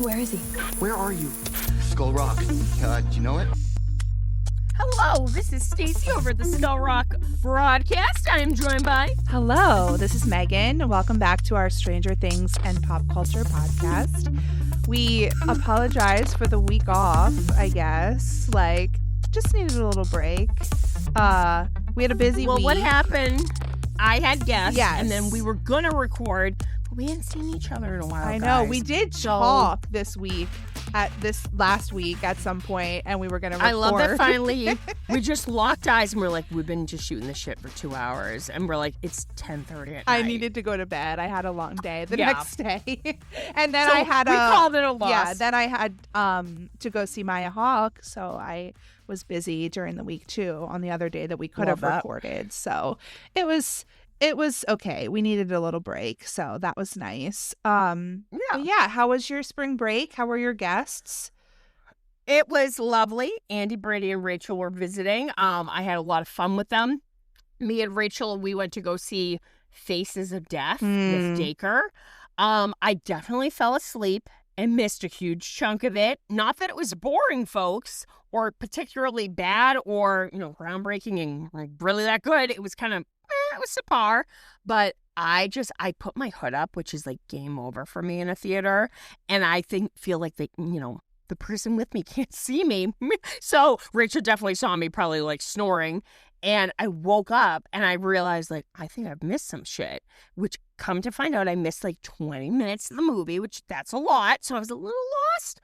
Where is he? Where are you? Skull Rock. Do you know it? Hello, this is Stacy over at the Skull Rock broadcast. I am joined by... Hello, this is Megan. Welcome back to our Stranger Things and Pop Culture podcast. We apologize for the week off, I guess. Just needed a little break. We had a busy week. Well, what happened? I had guests, Yes. and then we were going to record, but we hadn't seen each other in a while, I know. guys. We did talk this last week at some point, and we were going to record. I love that finally we just locked eyes and we're like, we've been just shooting the shit for 2 hours. And we're like, it's 10:30 at night. I needed to go to bed. I had a long day the Yeah. next day. And then So I had we called it a loss. Yeah, then I had to go see Maya Hawke, so I was busy during the week too on the other day that we could Love have that. recorded. So it was okay. We needed a little break, so that was nice. Yeah, how was your spring break? How were your guests? It was lovely. Andy, Brady, and Rachel were visiting. I had a lot of fun with them. Me and Rachel, we went to go see Faces of Death with Dacre. I definitely fell asleep and missed a huge chunk of it. Not that it was boring, folks, or particularly bad or, groundbreaking and really that good. It was kind of, it was subpar. But I put my hood up, which is like game over for me in a theater. And I feel like they, the person with me can't see me. So Rachel definitely saw me probably like snoring. And I woke up and I realized I think I've missed some shit, which come to find out I missed 20 minutes of the movie, which that's a lot. So I was a little lost.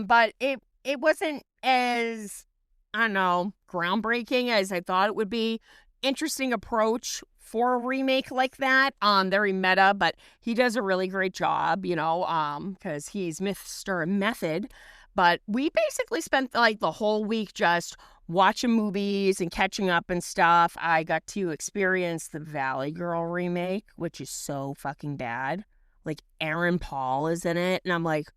But it wasn't as, I don't know, groundbreaking as I thought it would be. Interesting approach for a remake like that. Very meta, but he does a really great job, because he's Mr. Method. But we basically spent the whole week just watching movies and catching up and stuff. I got to experience the Valley Girl remake, which is so fucking bad. Aaron Paul is in it, and I'm like,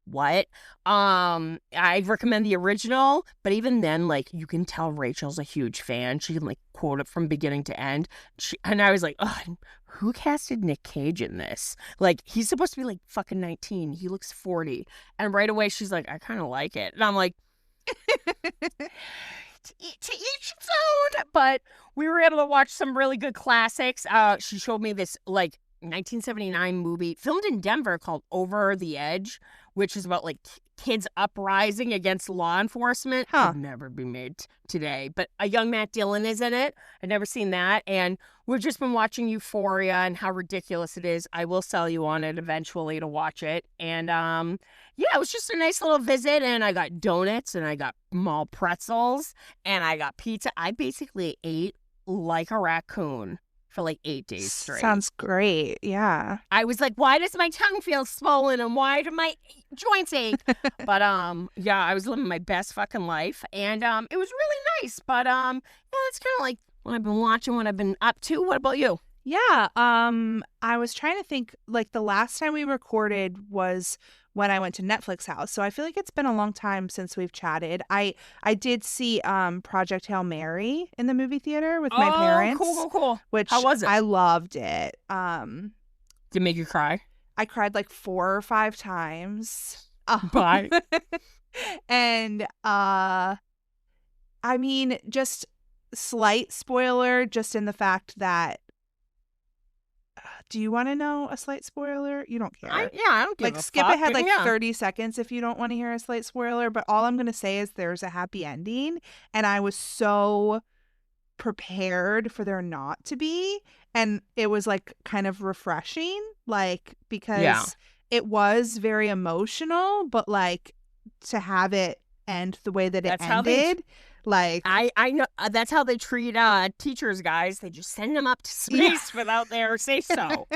what? I recommend the original, but even then, you can tell Rachel's a huge fan. She can quote it from beginning to end. And I was like, ugh, who casted Nick Cage in this? He's supposed to be fucking 19. He looks 40. And right away she's like, I kind of like it. And I'm like, to each its own. But we were able to watch some really good classics. She showed me this 1979 movie filmed in Denver called Over the Edge, which is about kids uprising against law enforcement. Could never be made today. But a young Matt Dillon is in it. I've never seen that. And we've just been watching Euphoria and how ridiculous it is. I will sell you on it eventually to watch it. And it was just a nice little visit. And I got donuts and I got mall pretzels and I got pizza. I basically ate like a raccoon for 8 days straight. Sounds great. Yeah. I was like, why does my tongue feel swollen and why do my joints ache? But I was living my best fucking life and it was really nice. But it's kind of what I've been watching, what I've been up to. What about you? Yeah. I was trying to think the last time we recorded was when I went to Netflix House. So I feel like it's been a long time since we've chatted. I did see Project Hail Mary in the movie theater with my parents. Cool. Which How was it? I loved it. Did it make you cry? I cried 4 or 5 times. Bye. And just slight spoiler, just in the fact that do you want to know a slight spoiler? You don't care. I don't give a skip fuck. ahead 30 Yeah. seconds if you don't want to hear a slight spoiler. But all I'm going to say is there's a happy ending. And I was so prepared for there not to be. And it was kind of refreshing, because it was very emotional, but to have it end the way that it ended. I know that's how they treat teachers, guys. They just send them up to space without their say so.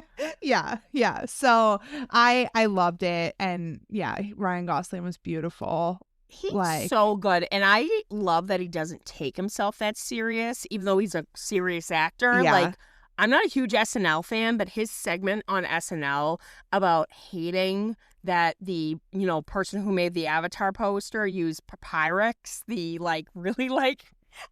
Yeah. So I loved it, and Ryan Gosling was beautiful. He's so good, and I love that he doesn't take himself that serious, even though he's a serious actor. Yeah. I'm not a huge SNL fan, but his segment on SNL about hating that the, person who made the Avatar poster used Papyrus, the really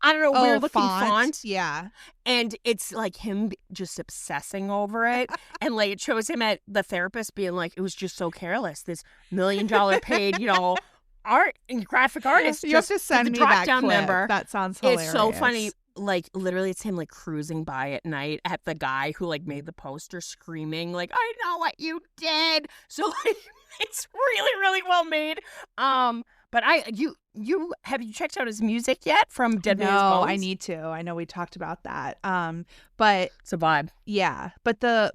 I don't know, weird looking font. Yeah. And it's like him just obsessing over it. And like it shows him at the therapist being like, it was just so careless. This $1 million paid, art and graphic artist. You have to just send the me drop that down clip. member. That sounds hilarious. It's so funny. Like literally it's him like cruising by at night at the guy who like made the poster screaming like, I know what you did. So like it's really, really well made. But you have you checked out his music yet from Dead Man's Bones? No, I need to. I know we talked about that. But it's a vibe. Yeah, but the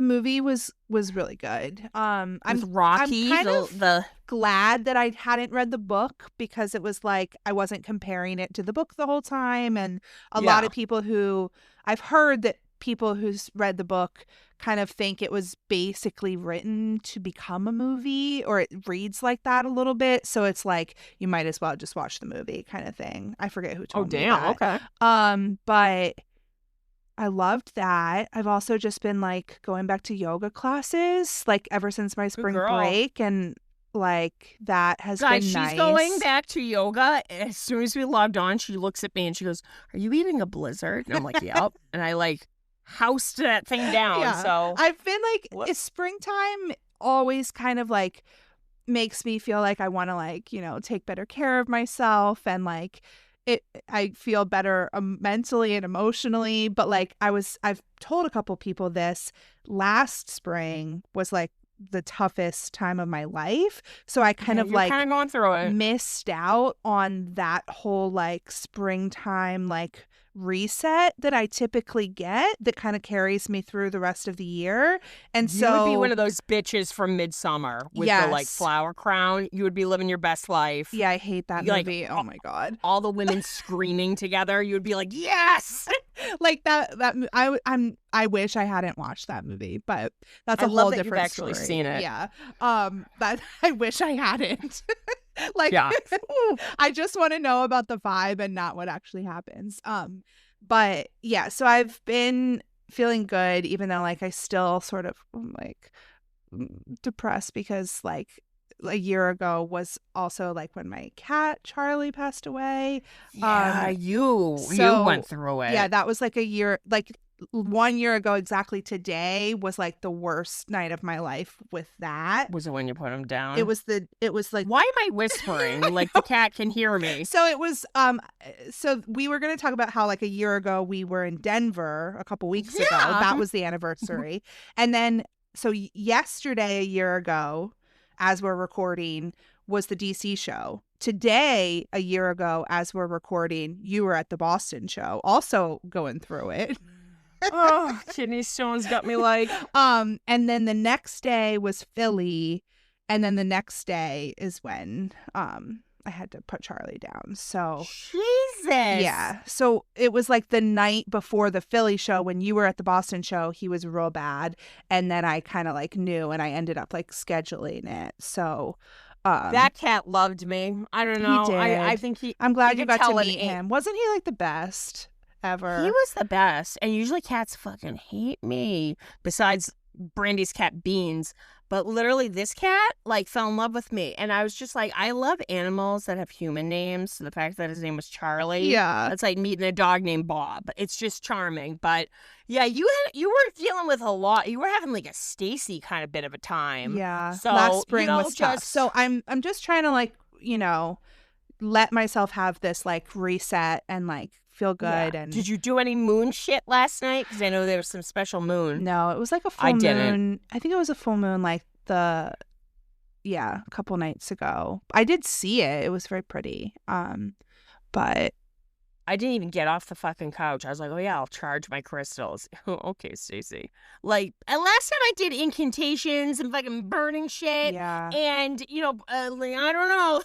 movie was really good. With Rocky, I'm kind of the glad that I hadn't read the book because it was like I wasn't comparing it to the book the whole time, and a lot of people who I've heard that people who's read the book kind of think it was basically written to become a movie, or it reads like that a little bit. So it's like you might as well just watch the movie kind of thing. I forget who told me that. Okay. But I loved that. I've also just been like going back to yoga classes like ever since my spring break, and like that has been nice. She's going back to yoga. As soon as we logged on, she looks at me and she goes, "Are you eating a blizzard?" And I'm like, "Yep." And I like housed that thing down. Yeah. So I've been like, it's springtime always kind of like makes me feel like I want to like, take better care of myself, and like I feel better mentally and emotionally. But like I've told a couple people this last spring was like the toughest time of my life. So I kind of like going through it. Missed out on that whole like springtime like reset that I typically get that kind of carries me through the rest of the year. And so you would be one of those bitches from Midsummer with the like flower crown. You would be living your best life. Yeah, I hate that movie. Like, oh my God. All the women screaming together. You would be like, yes. Like that I wish I hadn't watched that movie, but that's a whole different you've actually story. Seen it. Yeah. That I wish I hadn't. Like, yeah. I just want to know about the vibe and not what actually happens. But yeah, so I've been feeling good, even though like I still sort of like depressed because like a year ago was also like when my cat Charlie passed away. Yeah, you went through it. Yeah, that was like a year, like 1 year ago exactly today was like the worst night of my life with that. Was it when you put him down? It was like, why am I whispering? Like the cat can hear me. So it was so we were going to talk about how like a year ago we were in Denver a couple weeks ago. That was the anniversary. And then so yesterday, a year ago, as we're recording, was the DC show. Today, a year ago, as we're recording, you were at the Boston show, also going through it. Oh, kidney stones got me like. And then the next day was Philly, and then the next day is when I had to put Charlie down. So Jesus. Yeah. So it was like the night before the Philly show when you were at the Boston show, he was real bad, and then I kind of like knew, and I ended up like scheduling it. So that cat loved me. I don't know. He did. I think I'm glad you got to meet him. Wasn't he like the best ever? He was the best. And usually cats fucking hate me. Besides Brandy's cat Beans. But literally this cat like fell in love with me. And I was just like, I love animals that have human names. So the fact that his name was Charlie. Yeah. It's like meeting a dog named Bob. It's just charming. But yeah, you were dealing with a lot. You were having like a Stacy kind of bit of a time. Yeah. So last spring was tough. So I'm just trying to like, let myself have this like reset and like feel good. Yeah. And did you do any moon shit last night? Because I know there was some special moon. No, it was like a full moon. I think it was a full moon like a couple nights ago. I did see it. It was very pretty. But I didn't even get off the fucking couch. I was like, oh yeah, I'll charge my crystals. Okay, Stacey. Like, and last time I did incantations and fucking burning shit. Yeah. And, I don't know.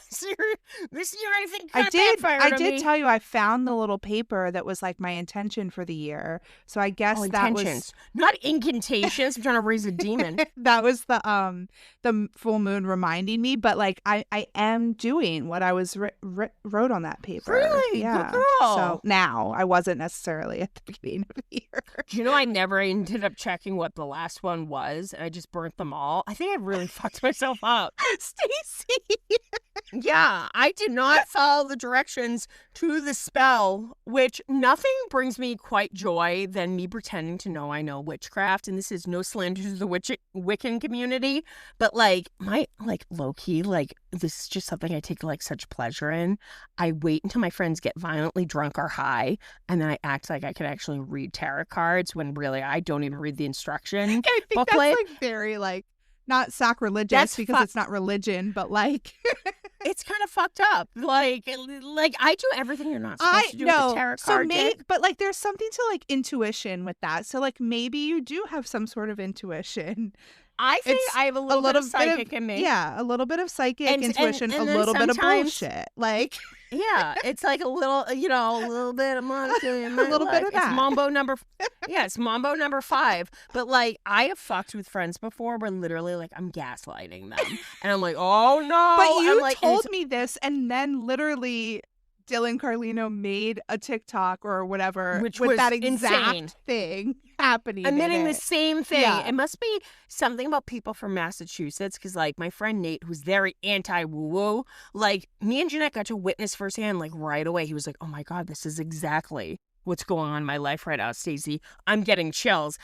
This year I think I did me. Tell you, I found the little paper that was like my intention for the year. So I guess that was not incantations. I'm trying to raise a demon. That was the full moon reminding me. But like, I am doing what I was wrote on that paper. Really? Yeah. Good girl. So now I wasn't necessarily at the beginning of the year. Do you know I never ended up checking what the last one was, and I just burnt them all? I think I really fucked myself up. Stacey. Yeah, I did not follow the directions to the spell, which nothing brings me quite joy than me pretending to know I know witchcraft. And this is no slander to the Wiccan community, but like low key, like this is just something I take like such pleasure in. I wait until my friends get violently drunk or high, and then I act like I can actually read tarot cards when really I don't even read the instruction I think booklet. that's like very like not sacrilegious That's because it's not religion, but like It's kind of fucked up. Like I do everything you're not supposed I to do with the tarot so card maybe, deck. but like there's something to like intuition with that. So like maybe you do have some sort of intuition. I think It's I have a little bit of psychic in me. yeah, a little bit of psychic And intuition, a then little bit of sometimes- bullshit. Like Yeah, it's like a little, a little bit of monkey in my A little bit life. of that. It's Mambo number, it's Mambo number 5. But like, I have fucked with friends before where literally like I'm gaslighting them, and I'm like, oh no. but you I'm like, and told it's- me this, and then literally Dylan Carlino made a TikTok or whatever Which with was that exact insane. thing happening. in admitting the it. same thing. Yeah. It must be something about people from Massachusetts because, like, my friend Nate, who's very anti-woo-woo, like, me and Jeanette got to witness firsthand, like, right away. He was like, oh, my God, this is exactly what's going on in my life right now, Stacey. I'm getting chills.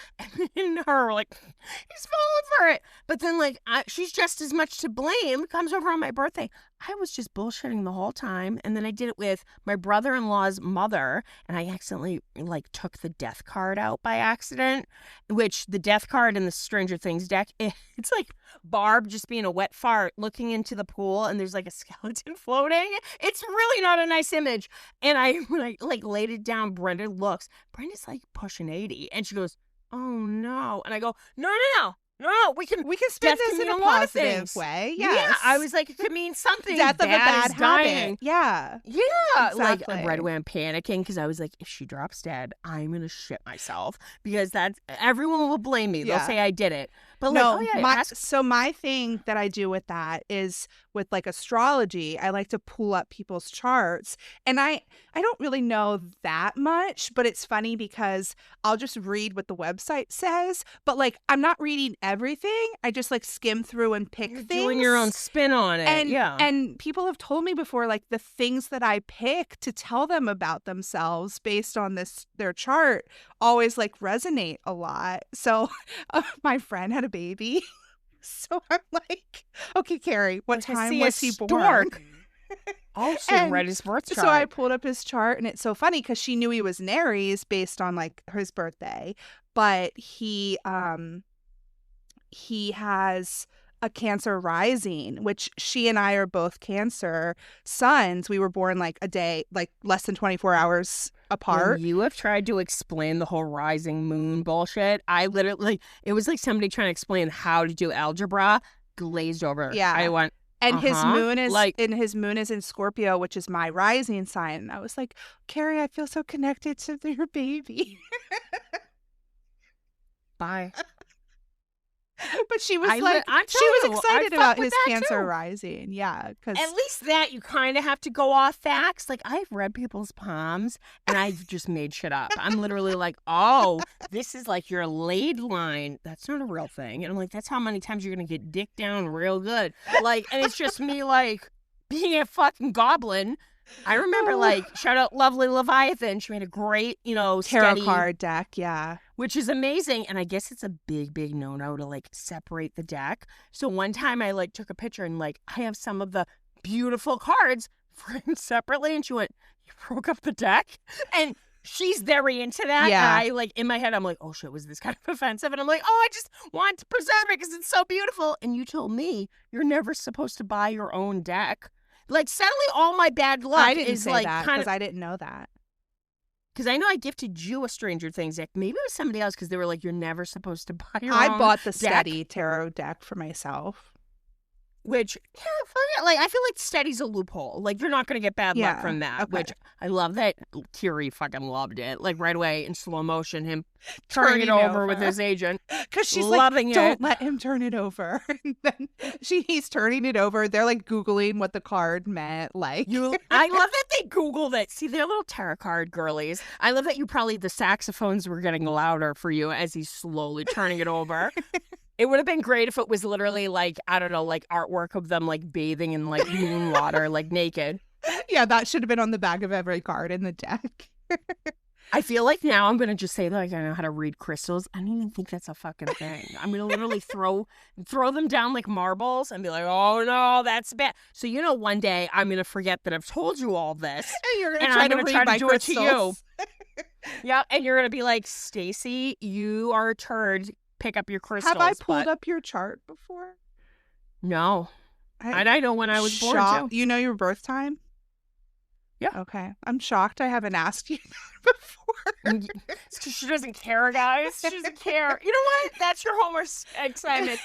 And her, like, he's falling for it. But then, like, she's just as much to blame. Comes over on my birthday. I was just bullshitting the whole time. And then I did it with my brother-in-law's mother. And I accidentally, like, took the death card out by accident, which the death card in the Stranger Things deck, it's like Barb just being a wet fart looking into the pool and there's, like, a skeleton floating. It's really not a nice image. And when I, like, laid it down, Brenda looks. Brenda's, like, pushing 80. And she goes, oh, no. And I go, no, we can spin death this can in mean a a lot of positive things. way. Yeah, Yes. I was like, it could mean something. death of a bad is dying. habit. Yeah. Yeah, like Exactly. right away I'm panicking because I was like, if she drops dead, I'm gonna shit myself because that's everyone will blame me. They'll Yeah. say I did it, but No, like, oh yeah, ask so my thing that I do with that is with like astrology, I like to pull up people's charts, and I don't really know that much, but it's funny because I'll just read what the website says, but like I'm not reading everything. I just like skim through and pick you're things. doing your own spin on it. And yeah, and people have told me before, like the things that I pick to tell them about themselves based on their chart always like resonate a lot. So my friend had a baby, so I'm like, okay, Carrie, what Like, I time see a was he born? stork. Oh, she And read his birth chart. So I pulled up his chart, and it's so funny because she knew he was an Aries based on like his birthday, but he has a Cancer rising, which she and I are both Cancer suns. We were born like a day, like less than 24 hours apart. When you have tried to explain the whole rising moon bullshit, I literally, it was like somebody trying to explain how to do algebra, glazed over. Yeah. I went, And his moon is like- his moon is in Scorpio, which is my rising sign. And I was like, Carrie, I feel so connected to your baby. bye. But she was I'm she telling was you, excited I about fuck with his that Cancer too. rising. Yeah, because At least that you kind of have to go off facts. Like, I've read people's palms and I've just made shit up. I'm literally like, oh, this is like your laid line. That's not a real thing. And I'm like, that's how many times you're going to get dick down real good. Like, and it's just me like being a fucking goblin. I remember like, shout out Lovely Leviathan. She made a great, tarot steady, card deck. Yeah, which is amazing. And I guess it's a big, big no-no to like separate the deck. So one time I like took a picture and like I have some of the beautiful cards framed separately. And she went, you broke up the deck? And she's very into that. Yeah. And I like in my head, I'm like, oh shit, was this kind of offensive? And I'm like, oh, I just want to preserve it because it's so beautiful. And you told me you're never supposed to buy your own deck. Like suddenly all my bad luck I didn't is say like that kind because of I didn't know that. because I know I gifted you a Stranger Things deck. Maybe it was somebody else because they were like, you're never supposed to buy your I own bought the deck. Steady tarot deck for myself. Which, yeah, fuck it. Like, I feel like Steady's a loophole. Like, you're not going to get bad luck Yeah, from that, okay. which I love that Kiri fucking loved it. Like, right away in slow motion, him turning it over with his agent. Because she's Loving like, don't it. let him turn it over. And then he's turning it over. They're like Googling what the card meant. Like, I love that they Googled it. See, they're little tarot card girlies. I love that the saxophones were getting louder for you as he's slowly turning it over. It would have been great if it was literally like, I don't know, like artwork of them like bathing in like moon water, like naked. Yeah, that should have been on the back of every card in the deck. I feel like now I'm going to just say that like, I know how to read crystals. I don't even think that's a fucking thing. I'm going to literally throw them down like marbles and be like, oh no, that's bad. So, one day I'm going to forget that I've told you all this. And you're going and to try I'm to gonna read try to my do it to you. crystals. Yeah, and you're going to be like, Stacy, you are a turd. Pick up your crystals. Have I pulled up your chart before? No. And I know when I was born, too. You know your birth time? Yeah. Okay. I'm shocked I haven't asked you that before. It's 'cause she doesn't care, guys. She doesn't care. You know what? That's your homework assignment.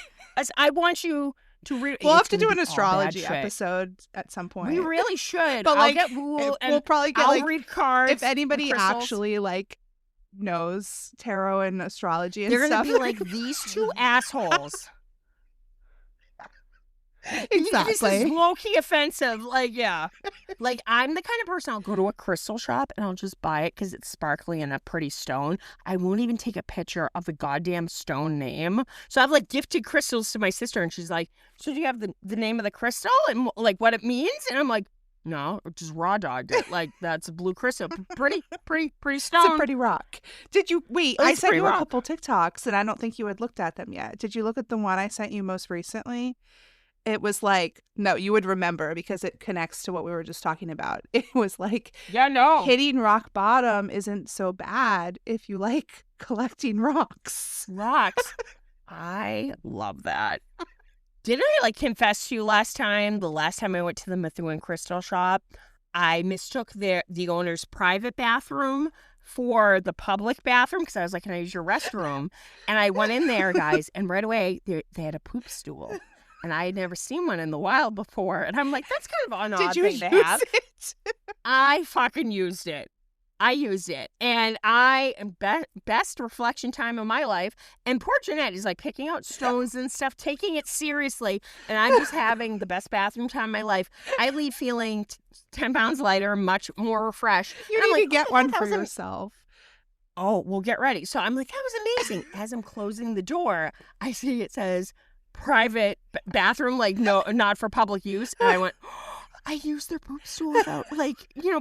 I want you to read. We'll have to do an astrology episode at some point. We really should. But I'll get rule and we'll probably get I'll read cards. If anybody actually knows tarot and astrology and they're stuff, gonna be like these two assholes. Exactly. This is low-key offensive. Like, yeah. Like, I'm the kind of person, I'll go to a crystal shop and I'll just buy it because it's sparkly and a pretty stone. I won't even take a picture of the goddamn stone name. So I've, gifted crystals to my sister and she's like, so do you have the name of the crystal and, what it means? And I'm like, no, just raw dogged it. That's a blue crystal. Pretty stone. It's a pretty rock. Did you, wait, I sent you a couple TikToks and I don't think you had looked at them yet. Did you look at the one I sent you most recently? It was no, you would remember because it connects to what we were just talking about. It was yeah, no. Hitting rock bottom isn't so bad if you like collecting rocks. Rocks. I love that. Didn't I confess to you the last time I went to the Methuen Crystal shop, I mistook the owner's private bathroom for the public bathroom because I was like, can I use your restroom? And I went in there, guys, and right away they had a poop stool. And I had never seen one in the wild before. And I'm like, that's kind of an odd thing to have. It? I fucking used it. And best reflection time of my life. And poor Jeanette is picking out stones and stuff, taking it seriously. And I'm just having the best bathroom time of my life. I leave feeling 10 pounds lighter, much more refreshed. You need to get one for yourself. Oh, well, get ready. So I'm like, that was amazing. As I'm closing the door, I see it says, private bathroom, no, not for public use. And I went, I used their poop stool without,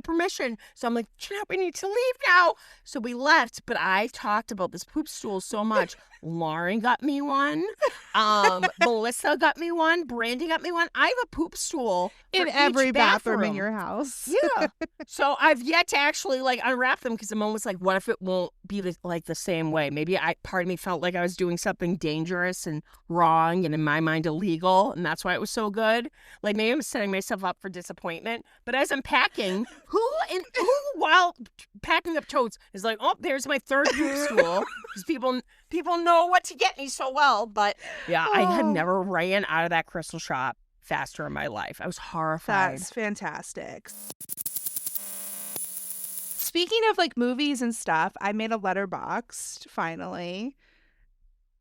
permission. So I'm like, Jeanette, we need to leave now. So we left, but I talked about this poop stool so much. Lauren got me one. Melissa got me one. Brandy got me one. I have a poop stool in every bathroom in your house. Yeah. So I've yet to actually unwrap them because I'm almost what if it won't be the same way? Maybe part of me felt like I was doing something dangerous and wrong and in my mind illegal, and that's why it was so good. Maybe I'm setting myself up for disappointment. But as I'm packing, who while packing up totes is oh, there's my third poop stool because people know what to get me so well. But yeah, I had never ran out of that crystal shop faster in my life. I was horrified. That's fantastic. Speaking of movies and stuff, I made a Letterboxd finally.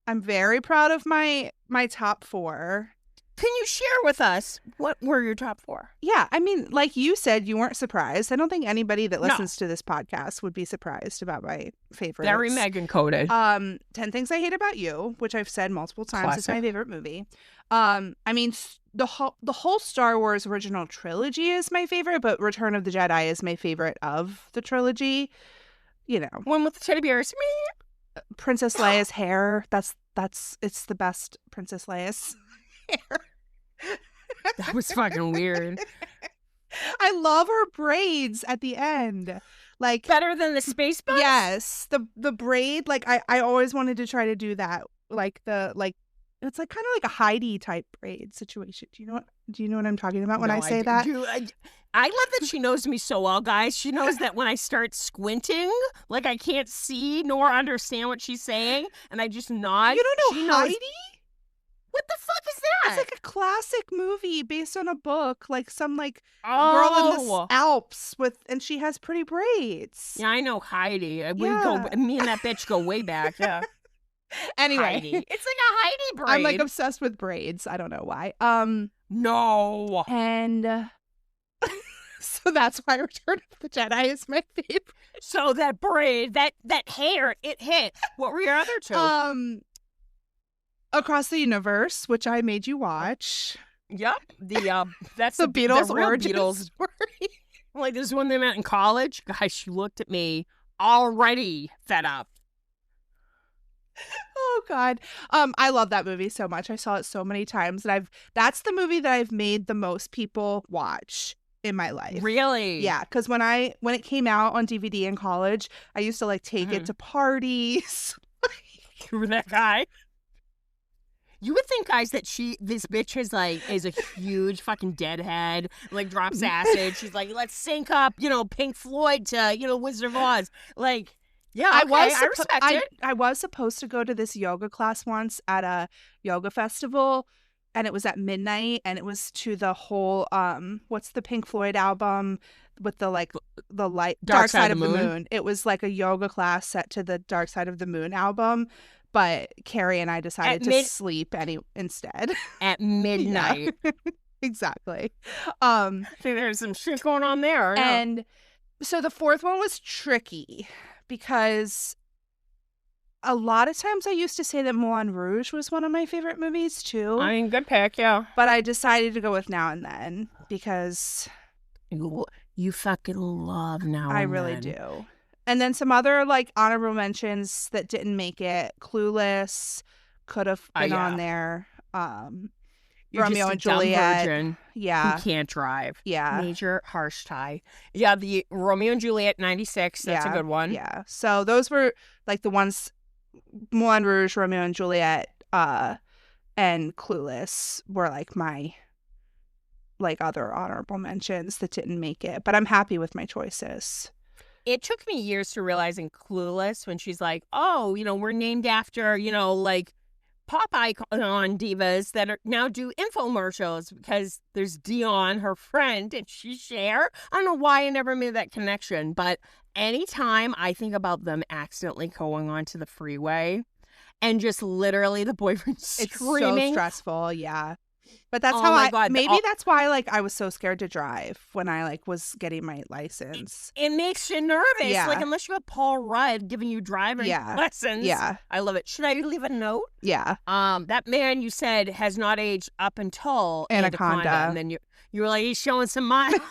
I'm very proud of my top 4. Can you share with us what were your top 4? Yeah, I mean, like you said, you weren't surprised. I don't think anybody that listens to this podcast would be surprised about my favorites. Very Megan coded. 10 Things I Hate About You, which I've said multiple times is my favorite movie. I mean, the whole Star Wars original trilogy is my favorite, but Return of the Jedi is my favorite of the trilogy. One with the teddy bears. Princess Leia's hair. It's the best Princess Leia's hair. That was fucking weird. I love her braids at the end. Better than the space buns? Yes. The braid, I always wanted to try to do that. It's kind of like a Heidi type braid situation. Do you know what I'm talking about when I say that? I love that she knows me so well, guys. She knows that when I start squinting, I can't see nor understand what she's saying, and I just nod. You don't know Heidi? What the fuck is that? It's a classic movie based on a book, some girl in the Alps and she has pretty braids. Yeah, I know Heidi. Me and that bitch go way back. Yeah. Anyway, Heidi. It's like a Heidi braid. I'm obsessed with braids. I don't know why. No. And so that's why Return of the Jedi is my favorite. So that braid, that hair, it hit. What were your other two? Across the Universe, which I made you watch. Yep. That's The Beatles the real origin Beatles. story. Like, this is when they met in college. Guys, she looked at me already fed up. Oh God. I love that movie so much. I saw it so many times, and that's the movie that I've made the most people watch in my life. Really? Yeah, because when it came out on DVD in college, I used to like take it to parties. You were that guy. You would think, guys, that this bitch is a huge fucking deadhead, like drops acid. She's like, let's sync up, Pink Floyd to, Wizard of Oz. Like, yeah, okay, I respect it. I was supposed to go to this yoga class once at a yoga festival, and it was at midnight, and it was to the whole what's the Pink Floyd album with the light Dark Side of the Moon. It was like a yoga class set to the Dark Side of the Moon album, but Carrie and I decided to sleep instead at midnight. Exactly. I think there's some shit going on there. And so the fourth one was tricky because a lot of times I used to say that Moulin Rouge was one of my favorite movies too. I mean, good pick, yeah. But I decided to go with Now and Then because you fucking love Now and Then. I really do. And then some other like honorable mentions that didn't make it. Clueless could have been on there. Romeo and Juliet. Virgin. Yeah. Who can't drive. Yeah. Major harsh tie. Yeah, the Romeo and Juliet 96. That's a good one. Yeah. So those were like the ones. Moulin Rouge, Romeo and Juliet, and Clueless were like my other honorable mentions that didn't make it. But I'm happy with my choices. It took me years to realize in Clueless when she's like, oh, we're named after, like pop icon divas that now do infomercials because there's Dion, her friend, and she's Cher. I don't know why I never made that connection, but anytime I think about them accidentally going onto the freeway and just literally the boyfriend screaming. It's so stressful, yeah. But that's that's why I was so scared to drive when I was getting my license. It makes you nervous. Yeah. Like, unless you have Paul Rudd giving you driving lessons. Yeah. I love it. Should I leave a note? Yeah. That man you said has not aged up until Anaconda. And then you were like, he's showing some miles.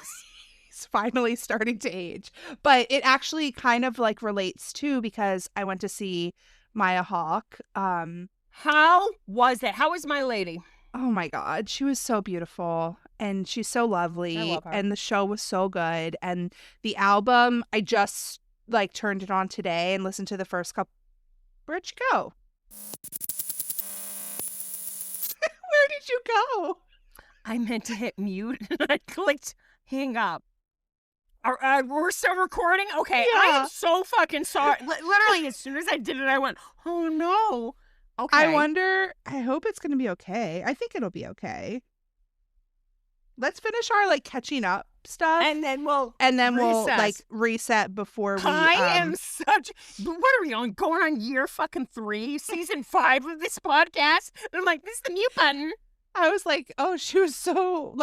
He's finally starting to age. But it actually kind of relates too because I went to see Maya Hawke. How was it? How was my lady? Oh my God, she was so beautiful and she's so lovely. I love her. And the show was so good. And the album, I just turned it on today and listened to the first couple. Where'd you go? Where did you go? I meant to hit mute and I clicked hang up. We're still recording? Okay, Yeah. I am so fucking sorry. Literally, as soon as I did it, I went, oh no. Okay. I hope it's going to be okay. I think it'll be okay. Let's finish our catching up stuff. And then we'll reset before we I am such what are we on? Going on year fucking 3, season 5 of this podcast? And I'm like, this is the mute button. I was like, oh, she was so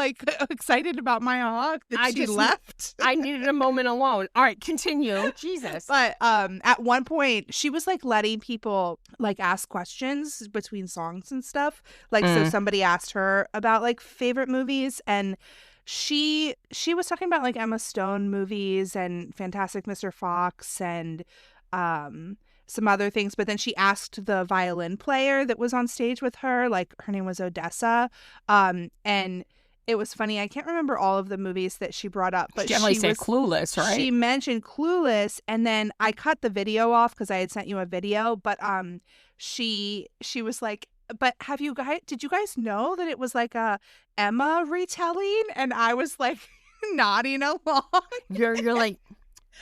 excited about Maya Hawke that she left. I needed a moment alone. All right, continue. Jesus. But at one point she was letting people ask questions between songs and stuff. So somebody asked her about favorite movies, and she was talking about Emma Stone movies and Fantastic Mr. Fox and some other things, but then she asked the violin player that was on stage with her, her name was Odessa, and it was funny. I can't remember all of the movies that she brought up, but she said Clueless, right? She mentioned Clueless, and then I cut the video off because I had sent you a video, but she was like, but did you guys know that it was a Emma retelling? And I was nodding along. You're like,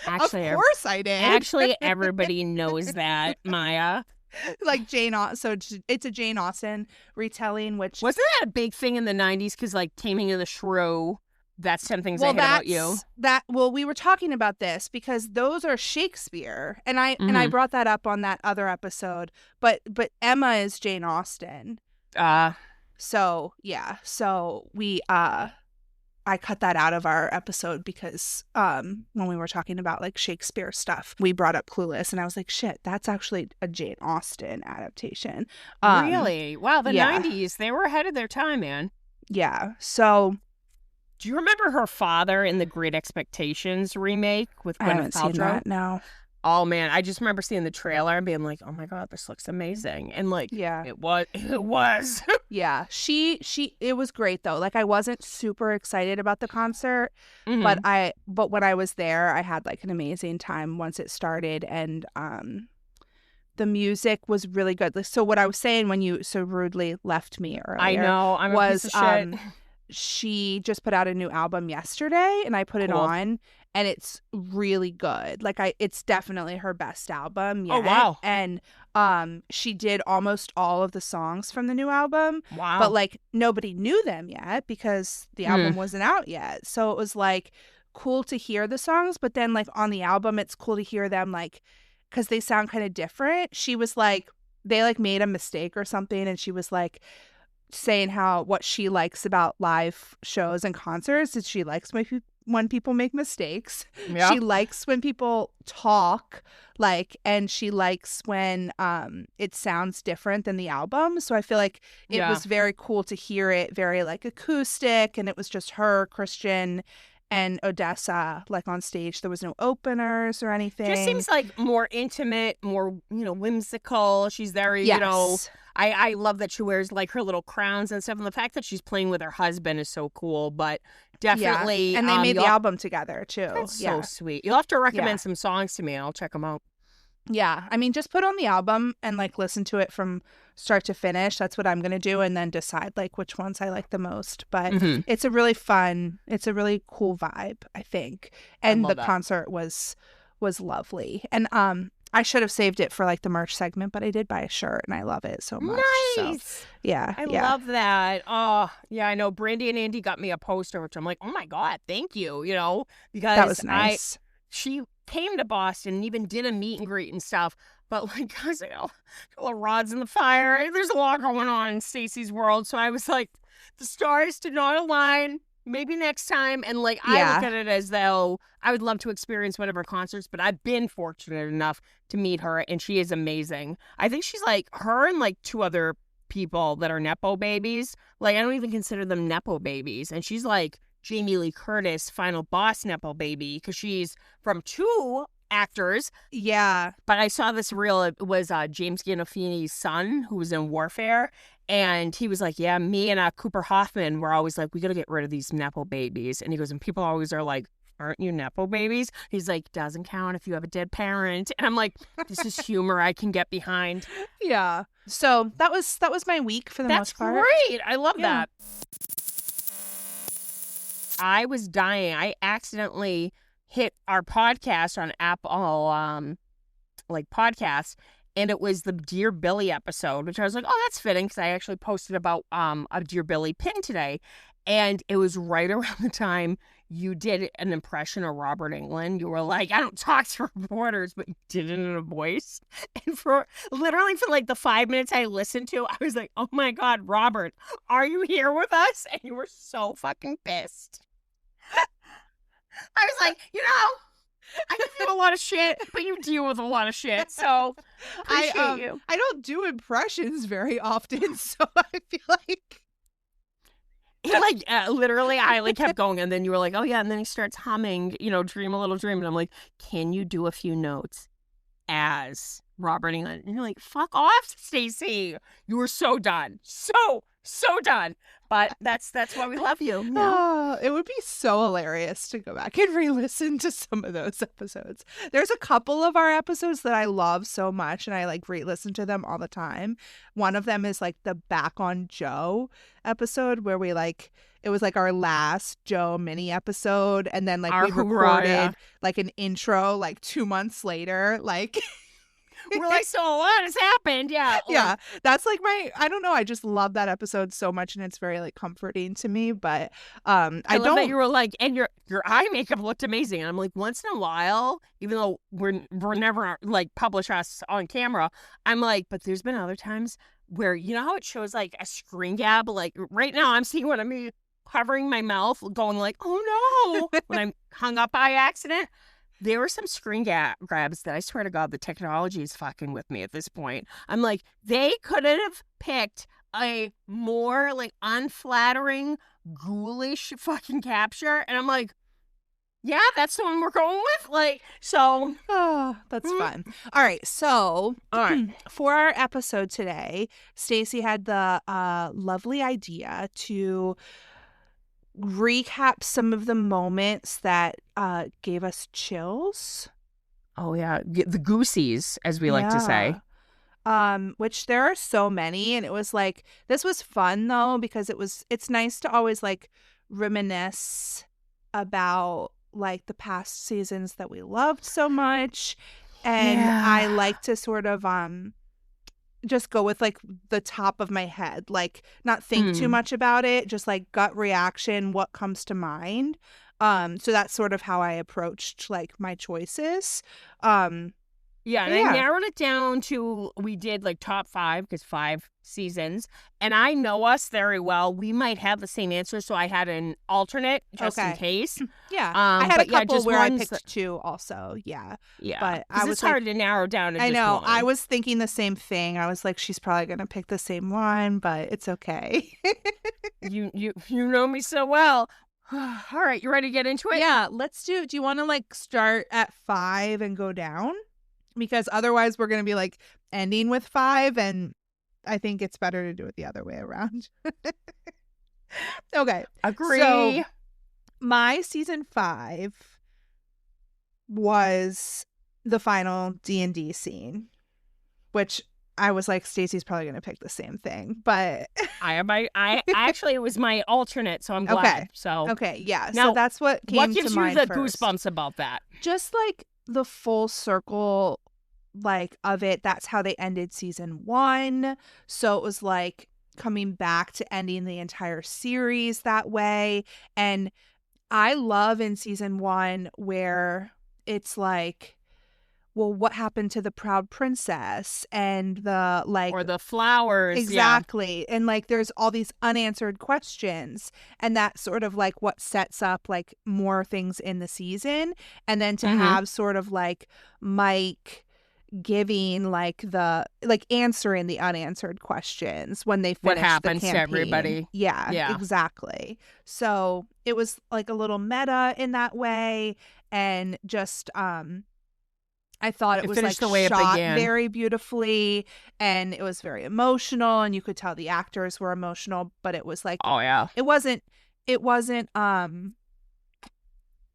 actually, of course I did. Actually, everybody knows that, Maya. Jane Austen. So it's a Jane Austen retelling, which wasn't that a big thing in the 90s? Because Taming of the Shrew, that's 10 Things I Hate About You. We were talking about this because those are Shakespeare, and I brought that up on that other episode. But Emma is Jane Austen. So yeah. So we I cut that out of our episode because when we were talking about like Shakespeare stuff, we brought up Clueless, and I was like, shit, that's actually a Jane Austen adaptation. Really? Wow, the yeah. 90s, they were ahead of their time, man. Yeah. So Do you remember her father in the Great Expectations remake with I Gwyneth haven't seen Paltrow? that. No. Oh man, I just remember seeing the trailer and being like, "Oh my god, this looks amazing!" And like, Yeah. it was. Yeah. It was great though. Like I wasn't super excited about the concert, Mhm. but when I was there, I had like an amazing time once it started, and the music was really good. So what I was saying when you so rudely left me earlier, I know. I'm a was piece of shit. she just put out a new album yesterday, and I put it Cool. on, and it's really good. Like it's definitely her best album yet. Oh, wow. And she did almost all of the songs from the new album, Wow. but like nobody knew them yet because the album wasn't out yet. So it was like cool to hear the songs, but then like on the album it's cool to hear them like because they sound kind of different. She was like, they like made a mistake or something, and she was like saying how what she likes about live shows and concerts is she likes when people make mistakes. Yeah. She likes when people talk, like, and she likes when it sounds different than the album. So I feel like it Yeah. was very cool to hear it very like acoustic, and it was just her, Christian, and Odessa like on stage. There was no openers or anything. Just seems like more intimate, more, whimsical. She's very, Yes. I love that she wears like her little crowns and stuff. And the fact that she's playing with her husband is so cool. But definitely. Yeah. And they made the album together too. That's yeah. so sweet. You'll have to recommend Yeah. some songs to me and I'll check them out. Yeah. I mean, just put on the album and like listen to it from start to finish. That's what I'm going to do. And then decide like which ones I like the most. But Mhm. it's a really cool vibe, I think. And love the that. concert was lovely. And I should have saved it for like the merch segment, but I did buy a shirt and I love it so much. So, Nice. yeah. I yeah. love that. Oh, yeah, I know. Brandy and Andy got me a poster, which I'm like, oh my God, thank you, because That was nice. she came to Boston and even did a meet and greet and stuff. But like, I was like, oh, a little rods in the fire. There's a lot going on in Stacey's world. So I was like, the stars did not align. Maybe next time. And like, I Yeah. look at it as though I would love to experience one of her concerts, but I've been fortunate enough to meet her and she is amazing. I think she's like her and like two other people that are Nepo babies. Like, I don't even consider them Nepo babies. And she's like Jamie Lee Curtis, final boss Nepo baby, because she's from two actors. Yeah. But I saw this reel. It was James Gandolfini's son who was in Warfare. And he was like, yeah, me and Cooper Hoffman were always like, we got to get rid of these Nepo babies. And he goes, and people always are like, aren't you Nepo babies? He's like, doesn't count if you have a dead parent. And I'm like, this is humor I can get behind. Yeah. So that was my week for the That's most part. great. I love Yeah. that. I was dying. I accidentally hit our podcast on Apple, like podcasts, and it was the Dear Billy episode, which I was like, oh, that's fitting because I actually posted about a Dear Billy pin today, and it was right around the time you did an impression of Robert Englund. You were like, I don't talk to reporters, but you did it in a voice. And for like the 5 minutes I listened to, I was like, oh my God, Robert, are you here with us? And you were so fucking pissed. I was like, I give a lot of shit, but you deal with a lot of shit. So appreciate you. I don't do impressions very often, so I feel like Like literally, I like kept going, and then you were like, "Oh yeah," and then he starts humming, "Dream a Little Dream," and I'm like, "Can you do a few notes as Robert Englund?" And you're like, "Fuck off, Stacey! You were so done, so done." But that's why we love you. it would be so hilarious to go back and re-listen to some of those episodes. There's a couple of our episodes that I love so much, and I like re-listen to them all the time. One of them is like the Back on Joe episode where we like it was like our last Joe mini episode, and then like Our we hoorah, recorded yeah. like an intro like 2 months later, like. We're like, so what has happened? Yeah, Yeah, that's like I don't know, I just love that episode so much, and it's very like comforting to me. But I love don't that you were like, and your eye makeup looked amazing. And I'm like, once in a while, even though we're never like publish us on camera, I'm like, but there's been other times where how it shows like a screen gab. Like right now, I'm seeing what I mean. covering my mouth, going like, oh no, when I hung up by accident. There were some screen grabs that I swear to God, the technology is fucking with me at this point. I'm like, they could have picked a more like unflattering, ghoulish fucking capture. And I'm like, yeah, that's the one we're going with. Like, so. Oh, that's fun. All right. So, All right. for our episode today, Stacey had the lovely idea to recap some of the moments that gave us chills. Oh, yeah. The goosies, as we like to say. Which there are so many. And it was like, this was fun though, because it's nice to always like reminisce about like the past seasons that we loved so much. And I like to sort of just go with like the top of my head, like not think too much about it, just like gut reaction, what comes to mind. So that's sort of how I approached like my choices. Yeah, and I narrowed it down to, we did like top 5 because 5 seasons, and I know us very well. We might have the same answer, so I had an alternate just in case. Yeah, I had a couple where I picked that... 2 also. Yeah, but I was it's hard to narrow down. To I know. One. I was thinking the same thing. I was like, she's probably gonna pick the same one, but it's okay. you know me so well. All right, you ready to get into it? Yeah, let's do. Do you want to like start at 5 and go down? Because otherwise we're going to be like ending with 5, and I think it's better to do it the other way around. Okay. Agree. So my season 5 was the final D&D scene, which I was like, Stacey's probably going to pick the same thing, but I actually, it was my alternate, so I'm glad. Okay. So yeah. Now, so that's what came to mind. What gives you the first. goosebumps about that? Just like the full circle like of it. That's how they ended season 1. So it was like coming back to ending the entire series that way. And I love in season 1 where it's like, well, what happened to the proud princess and the like, or the flowers? Exactly. And like there's all these unanswered questions, and that's sort of like what sets up like more things in the season. And then to have sort of like Mike giving like the like answering the unanswered questions when they finish what happens the to everybody. Yeah, exactly. So it was like a little meta in that way, and just I thought it was like the way shot it began. Very beautifully, and it was very emotional, and you could tell the actors were emotional, but it was like, oh yeah, it wasn't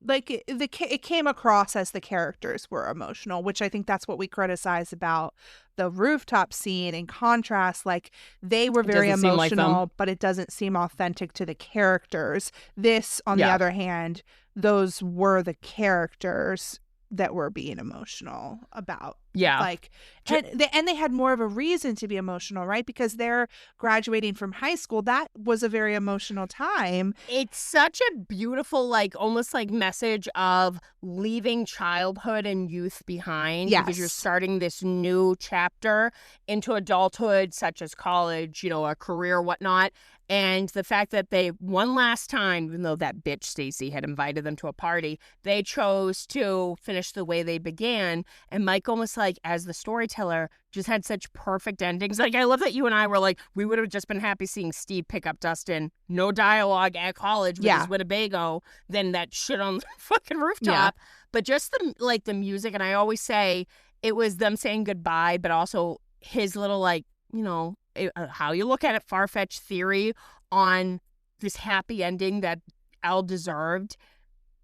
like it came across as the characters were emotional, which I think that's what we criticize about the rooftop scene. In contrast, like they were very emotional, but it doesn't seem authentic to the characters. This, on the other hand, those were the characters that were being emotional about. Yeah. Like, and they had more of a reason to be emotional, right? Because they're graduating from high school. That was a very emotional time. It's such a beautiful, like, almost like message of leaving childhood and youth behind. Yes. Because you're starting this new chapter into adulthood, such as college, you know, a career, whatnot. And the fact that they, one last time, even though that bitch Stacey had invited them to a party, they chose to finish the way they began. And Mike almost like, as the storyteller, just had such perfect endings. Like, I love that you and I were like, we would have just been happy seeing Steve pick up Dustin, no dialogue at college with his Winnebago, than that shit on the fucking rooftop. Yeah. But just the music, and I always say it was them saying goodbye, but also his little, like, you know, how you look at it, far-fetched theory on this happy ending that Al deserved.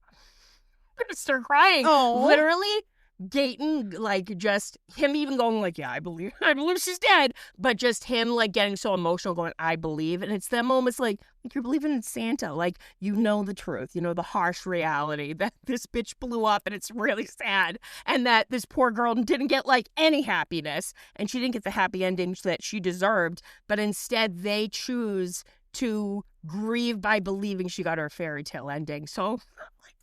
I'm gonna start crying. Oh, literally, Dayton, like, just him even going like, yeah, I believe she's dead, but just him like getting so emotional, going, I believe. And it's that moments like you're believing in Santa, like, you know the truth, you know the harsh reality that this bitch blew up, and it's really sad, and that this poor girl didn't get like any happiness, and she didn't get the happy ending that she deserved, but instead they choose to grieve by believing she got her fairy tale ending. So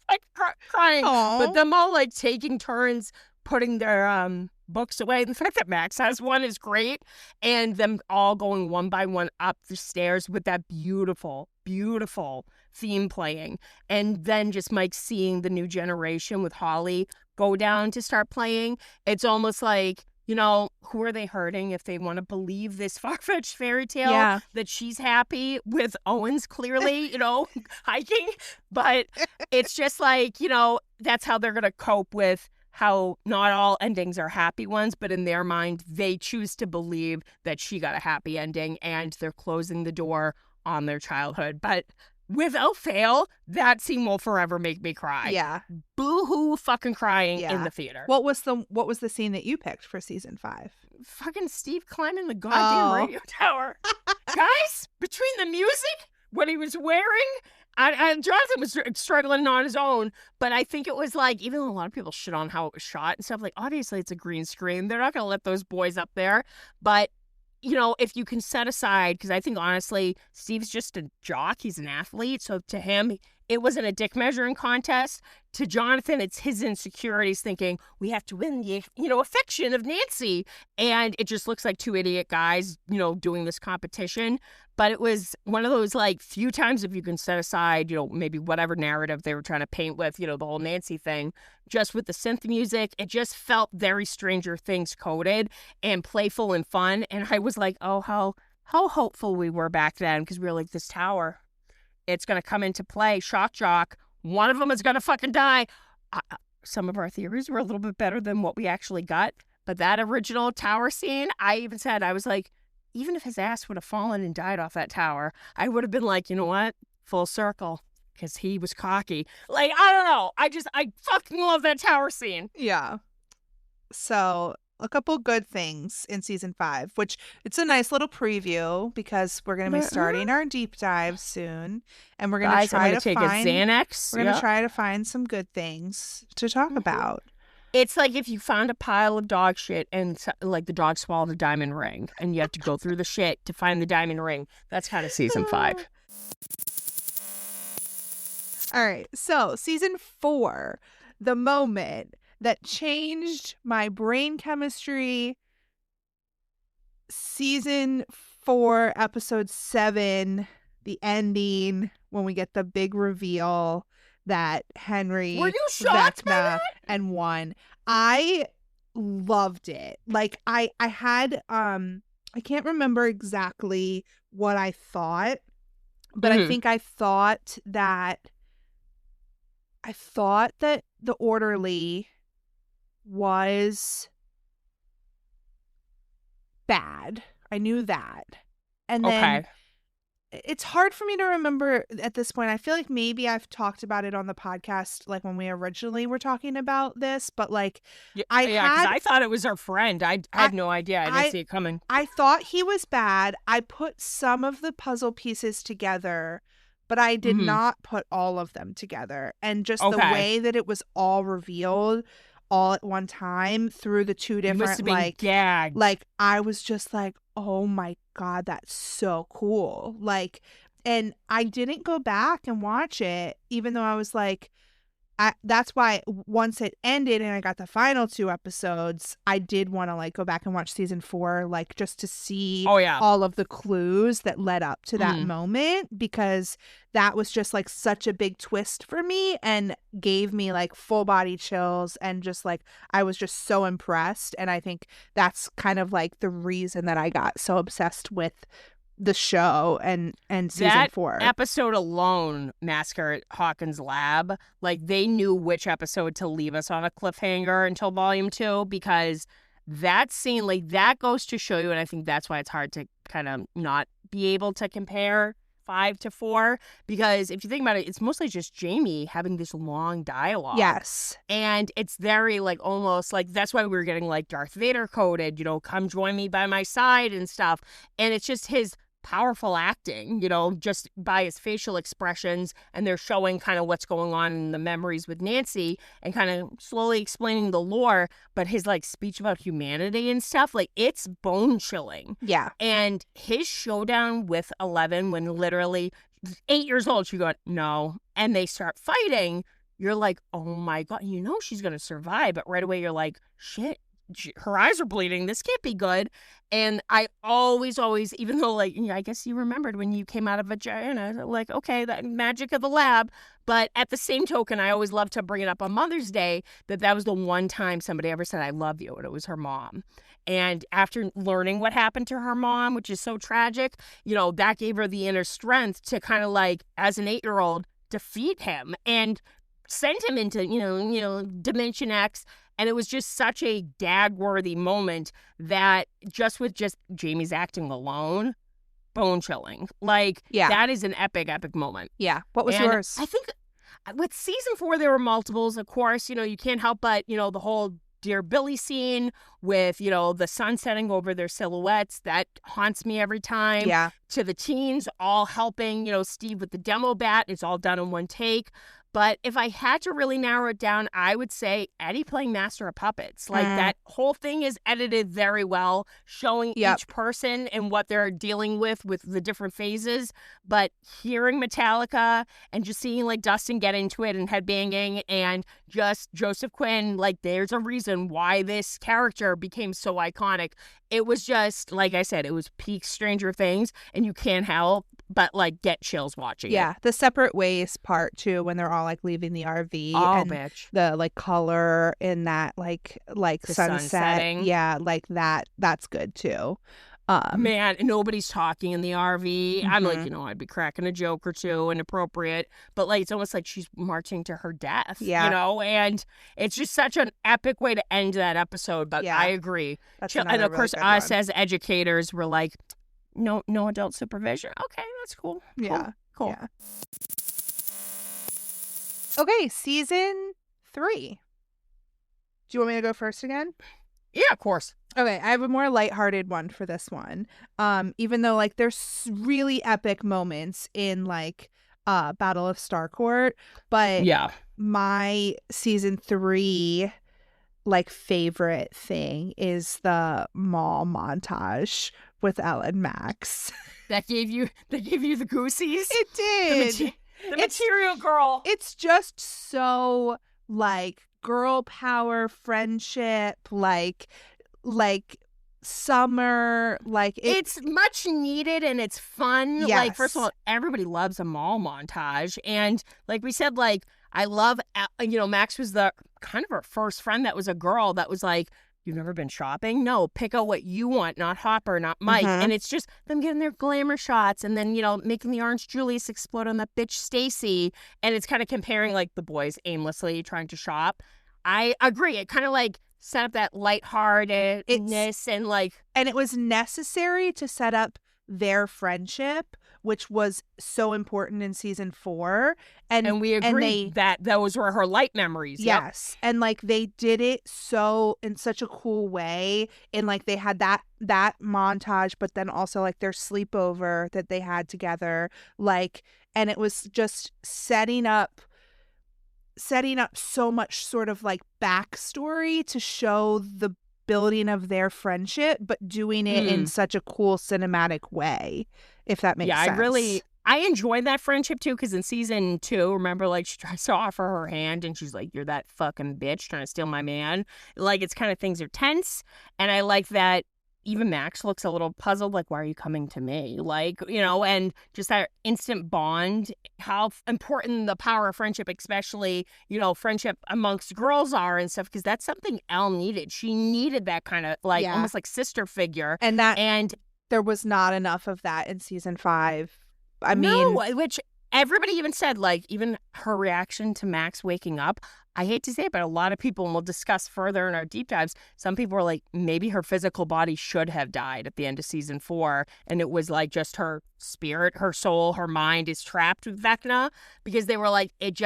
like crying. Aww. But them all like taking turns putting their books away. The fact that Max has one is great. And them all going one by one up the stairs with that beautiful, beautiful theme playing. And then just Mike seeing the new generation with Holly go down to start playing. It's almost like, you know, who are they hurting if they want to believe this far-fetched fairy tale that she's happy with Owens clearly, you know, hiking? But it's just like, you know, that's how they're going to cope with how not all endings are happy ones, but in their mind, they choose to believe that she got a happy ending and they're closing the door on their childhood. But without fail, that scene will forever make me cry. Yeah. Boo-hoo fucking crying in the theater. What was the scene that you picked for season 5? Fucking Steve climbing the goddamn radio tower. Guys, between the music, what he was wearing, and Jonathan was struggling on his own, but I think it was like, even though a lot of people shit on how it was shot and stuff, like, obviously it's a green screen. They're not going to let those boys up there. But, you know, if you can set aside, because I think, honestly, Steve's just a jock. He's an athlete. So to him, it wasn't a dick measuring contest. To Jonathan, it's his insecurities thinking, we have to win the, you know, affection of Nancy. And it just looks like two idiot guys, you know, doing this competition. But it was one of those, like, few times if you can set aside, you know, maybe whatever narrative they were trying to paint with, you know, the whole Nancy thing, just with the synth music, it just felt very Stranger Things coded and playful and fun. And I was like, oh, how hopeful we were back then, because we were like, this tower, it's going to come into play. Shock jock. One of them is going to fucking die. Some of our theories were a little bit better than what we actually got. But that original tower scene, I even said, I was like, even if his ass would have fallen and died off that tower, I would have been like, you know what? Full circle. Because he was cocky. Like, I don't know. I fucking love that tower scene. Yeah. So, a couple good things in season 5, which it's a nice little preview because we're going to be starting our deep dive soon. And we're going to try to take find a Xanax. We're going to try to find some good things to talk about. It's like if you found a pile of dog shit and, like, the dog swallowed a diamond ring and you have to go through the shit to find the diamond ring. That's kind of season 5. All right. So, season 4, the moment that changed my brain chemistry. Season 4, episode 7, the ending, when we get the big reveal that Henry, were you shocked by Vecna, that? and won. I loved it. Like, I had I can't remember exactly what I thought, but I think I thought that the orderly was bad. I knew that. And then it's hard for me to remember at this point. I feel like maybe I've talked about it on the podcast, like when we originally were talking about this, but like, I thought it was our friend. I had no idea. I didn't see it coming. I thought he was bad. I put some of the puzzle pieces together, but I did not put all of them together. And just the way that it was all revealed all at one time through the two different, like, I was just like, oh my God, that's so cool. Like, and I didn't go back and watch it, even though I was like, that's why once it ended and I got the final 2 episodes, I did want to, like, go back and watch season 4, like, just to see all of the clues that led up to that moment, because that was just, like, such a big twist for me and gave me, like, full body chills, and just, like, I was just so impressed. And I think that's kind of, like, the reason that I got so obsessed with the show and season 4. That episode alone, Massacre at Hawkins Lab, like, they knew which episode to leave us on a cliffhanger until volume 2, because that scene, like, that goes to show you, and I think that's why it's hard to kind of not be able to compare 5 to 4, because if you think about it, it's mostly just Jamie having this long dialogue. Yes. And it's very, like, almost like, that's why we were getting, like, Darth Vader coded, you know, come join me by my side and stuff. And it's just his powerful acting, you know, just by his facial expressions, and they're showing kind of what's going on in the memories with Nancy and kind of slowly explaining the lore, but his, like, speech about humanity and stuff, like, it's bone chilling. Yeah. And his showdown with 11, when literally 8 years old, she goes, no, and they start fighting, you're like, oh my God, you know she's going to survive. But right away, you're like, shit, her eyes are bleeding. This can't be good. And I always, even though, like, I guess you remembered when you came out of vagina, like, okay, that magic of the lab. But at the same token, I always love to bring it up on Mother's Day that was the one time somebody ever said, I love you. And it was her mom. And after learning what happened to her mom, which is so tragic, that gave her the inner strength to kind of like, as an 8-year-old, defeat him and send him into, Dimension X. And it was just such a gag-worthy moment that just with Jamie's acting alone, bone chilling. Like, that is an epic, epic moment. Yeah. What was yours? I think with season 4, there were multiples. Of course, you can't help but, the whole Dear Billy scene with, the sun setting over their silhouettes. That haunts me every time. Yeah. To the teens, all helping, Steve with the demo bat. It's all done in one take. But if I had to really narrow it down, I would say Eddie playing Master of Puppets. Like, that whole thing is edited very well, showing each person and what they're dealing with the different phases. But hearing Metallica and just seeing, like, Dustin get into it and headbanging and just Joseph Quinn, like, there's a reason why this character became so iconic. It was just, like I said, it was peak Stranger Things, and you can't help but, like, get chills watching it. Yeah, the separate ways part, too, when they're all, like, leaving the RV. Oh, and bitch. The, like, color in that, like the sunset. setting. Yeah, like that's good, too. Man, nobody's talking in the RV. I'm like, I'd be cracking a joke or two, inappropriate. But, like, it's almost like she's marching to her death, And it's just such an epic way to end that episode. But I agree. And, of course, us as educators were like, no adult supervision. Okay, that's cool. Cool. Yeah. Okay, season 3. Do you want me to go first again? Yeah, of course. Okay, I have a more lighthearted one for this one. Even though, like, there's really epic moments in, like, Battle of Starcourt, but my season 3, like, favorite thing is the mall montage with Elle and Max. That gave you the goosies? It did. The material girl. It's just so, like, girl power, friendship, like summer, like it's much needed and it's fun. Yes. Like, first of all, everybody loves a mall montage, and like we said, like, I love, Max was the kind of our first friend that was a girl that was like, you've never been shopping? No, pick out what you want, not Hopper, not Mike. And it's just them getting their glamour shots and then, making the orange Julius explode on that bitch Stacy. And it's kind of comparing, like, the boys aimlessly trying to shop. I agree. It kind of, like, set up that lightheartedness and, like... And it was necessary to set up their friendship, which was so important in season 4. And we agree that those were her light memories. Yes. Yep. And, like, they did it in such a cool way. And, like, they had that montage, but then also, like, their sleepover that they had together. Like, and it was just setting up so much sort of, like, backstory to show the building of their friendship, but doing it in such a cool cinematic way, if that makes sense. I enjoyed that friendship too, because in season 2, remember, like, she tries to offer her hand and she's like, you're that fucking bitch trying to steal my man. Like, it's kind of, things are tense, and I like that even Max looks a little puzzled, like, why are you coming to me? Like, and just that instant bond, how important the power of friendship, especially, friendship amongst girls are and stuff, because that's something Elle needed. She needed that kind of, like, almost like sister figure. And there was not enough of that in season 5. Which everybody even said, like, even her reaction to Max waking up, I hate to say it, but a lot of people, and we'll discuss further in our deep dives, some people were like, maybe her physical body should have died at the end of season 4. And it was like just her spirit, her soul, her mind is trapped with Vecna, because they were like, it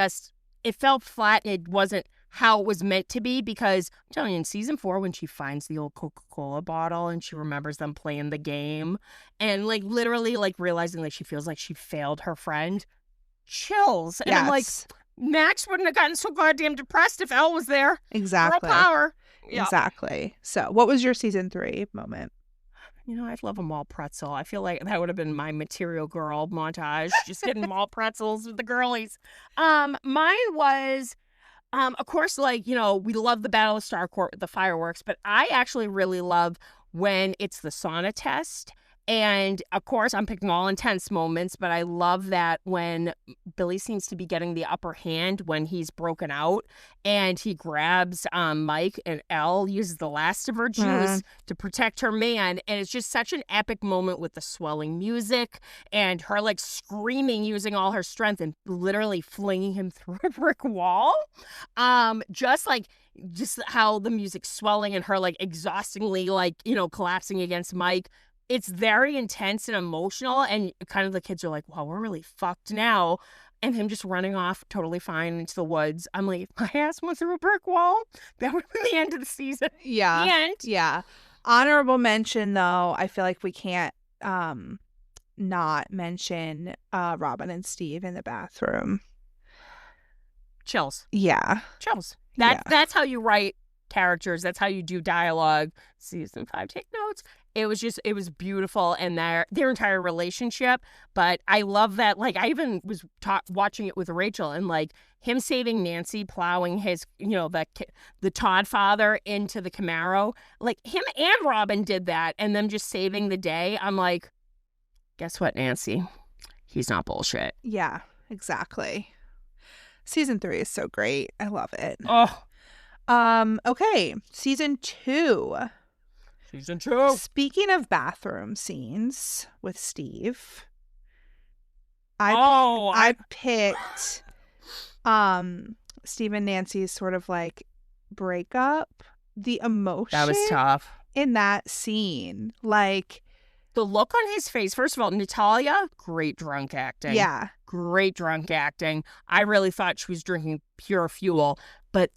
felt flat. It wasn't how it was meant to be, because I'm telling you, in season 4, when she finds the old Coca-Cola bottle and she remembers them playing the game and, like, literally, like, realizing, like, she feels like she failed her friend, chills. And I'm like, Max wouldn't have gotten so goddamn depressed if Elle was there. Exactly. Girl power. Yeah. Exactly. So what was your season 3 moment? I'd love a malt pretzel. I feel like that would have been my Material Girl montage, just getting malt pretzels with the girlies. Mine was, of course, like, we love the Battle of Starcourt with the fireworks, but I actually really love when it's the sauna test. And of course, I'm picking all intense moments, but I love that when Billy seems to be getting the upper hand when he's broken out and he grabs Mike, and Elle uses the last of her juice to protect her man. And it's just such an epic moment with the swelling music and her like screaming, using all her strength and literally flinging him through a brick wall. Just how the music's swelling and her like exhaustingly collapsing against Mike. It's very intense and emotional, and kind of the kids are like, wow, we're really fucked now. And him just running off totally fine into the woods. I'm like, my ass went through a brick wall. That would be the end of the season. Yeah. The end. Yeah. Honorable mention, though, I feel like we can't not mention Robin and Steve in the bathroom. Chills. Yeah. Chills. That's how you write characters. That's how you do dialogue. Season 5, take notes. It was beautiful, and their entire relationship. But I love that. Like, I even was watching it with Rachel, and like him saving Nancy, plowing his, the Todd father into the Camaro. Like him and Robin did that, and them just saving the day. I'm like, guess what, Nancy? He's not bullshit. Yeah, exactly. Season 3 is so great. I love it. Oh. Okay. Season 2. Season 2. Speaking of bathroom scenes with Steve, I picked Steve and Nancy's sort of like breakup. The emotion that was tough in that scene, like the look on his face. First of all, Natalia, great drunk acting. Yeah, great drunk acting. I really thought she was drinking pure fuel. But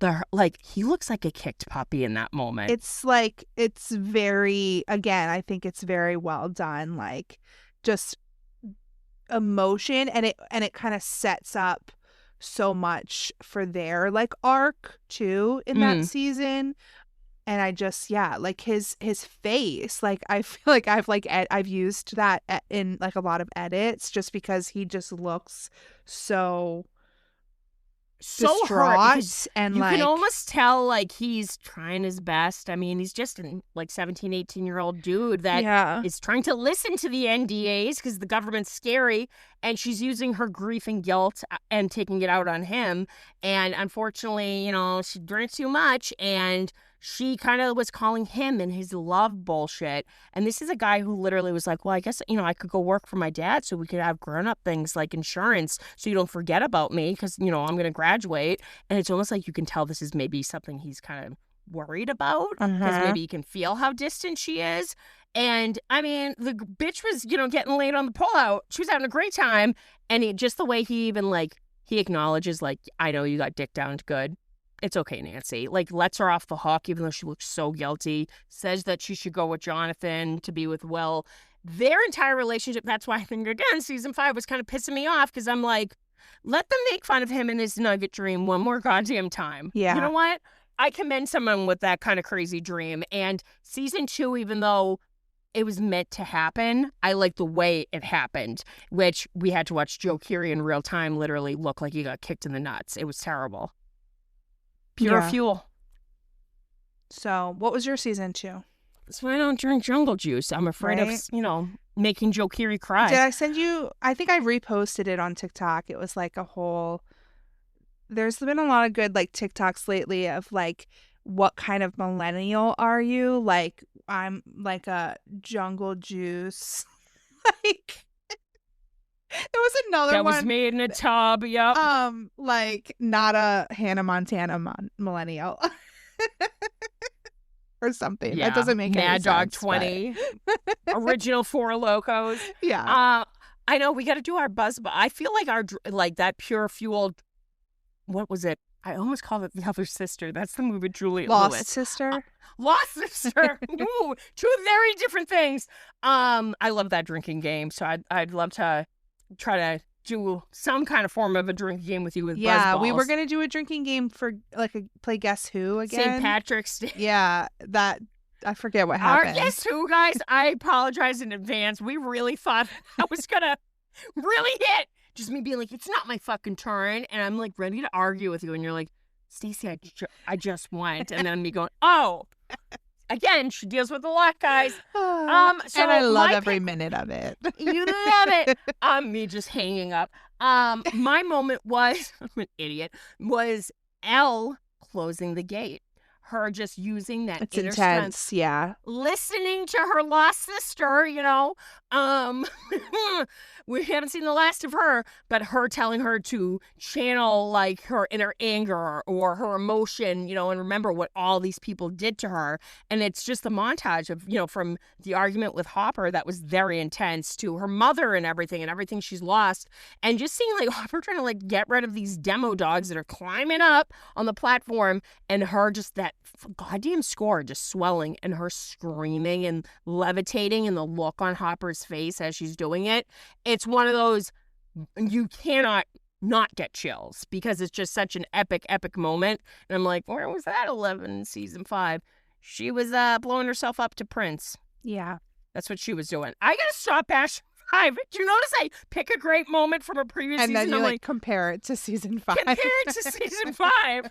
he looks like a kicked puppy in that moment. It's very, again, I think it's very well done. Like, just emotion, and it kind of sets up so much for their like arc too in that season. And I just, like his face, like I feel like I've used that in like a lot of edits just because he just looks so distraught, and you can almost tell like he's trying his best. I mean, he's just a 17, 18-year-old dude that is trying to listen to the NDAs because the government's scary, and she's using her grief and guilt and taking it out on him. And unfortunately, she drank too much, and she kind of was calling him and his love bullshit. And this is a guy who literally was like, well, I guess, I could go work for my dad so we could have grown-up things like insurance so you don't forget about me because, I'm going to graduate. And it's almost like you can tell this is maybe something he's kind of worried about because maybe you can feel how distant she is. And, I mean, the bitch was, getting laid on the pullout. She was having a great time. And just the way he even, he acknowledges, I know you got dick down to good. It's okay, Nancy. Lets her off the hook, even though she looks so guilty. Says that she should go with Jonathan to be with Will. Their entire relationship, that's why I think, again, season 5 was kind of pissing me off because I'm like, let them make fun of him and his nugget dream one more goddamn time. Yeah. You know what? I commend someone with that kind of crazy dream. And season 2, even though it was meant to happen, I like the way it happened, which we had to watch Joe Keery in real time literally look like he got kicked in the nuts. It was terrible. Pure fuel. So, what was your season 2? That's why I don't drink jungle juice. I'm afraid of, making Joe Keery cry. Did I send you? I think I reposted it on TikTok. It was like a whole. There's been a lot of good TikToks lately of what kind of millennial are you? I'm like a jungle juice. There was another that one was made in a tub. Yep. Not a Hannah Montana millennial or something. Yeah. That doesn't make any sense. Mad Dog 20, original Four Locos. Yeah. I know we got to do our buzz, but I feel like our that pure fuel. What was it? I almost called it The Other Sister. That's the movie with Juliette Lost Lewis. Sister. Lost Sister. Ooh, two very different things. I love that drinking game, so I'd love to try to do some kind of form of a drinking game with you with buzzballs. We were gonna do a drinking game for play Guess Who again. St. Patrick's Day. Yeah, that I forget what happened. Guess who, guys? I apologize in advance. We really thought I was going to really hit. Just me being like, it's not my fucking turn. And I'm like ready to argue with you. And you're like, Stacey, I just went. And then me going, oh, again, she deals with a lot, guys. So and I love my every minute of it. You love it. Me just hanging up. My moment was, I'm an idiot, was Elle closing the gate. Her just using that It's inner intense, strength, yeah. listening to her lost sister, you know. We haven't seen the last of her, but her telling her to channel like her inner anger or her emotion, you know, and remember what all these people did to her. And it's just a montage of, you know, from the argument with Hopper that was very intense to her mother and everything she's lost. And just seeing like Hopper trying to like get rid of these demo dogs that are climbing up on the platform, and her just that goddamn score just swelling and her screaming and levitating and the look on Hopper's face as she's doing it. It's one of those you cannot not get chills because it's just such an epic moment. And I'm like, where was that 11 in season 5? She was blowing herself up to Prince. Yeah. That's what she was doing. I gotta stop Ash 5. Do you notice I pick a great moment from a previous And season? then you I'm like compare it to season 5. compare it to season 5.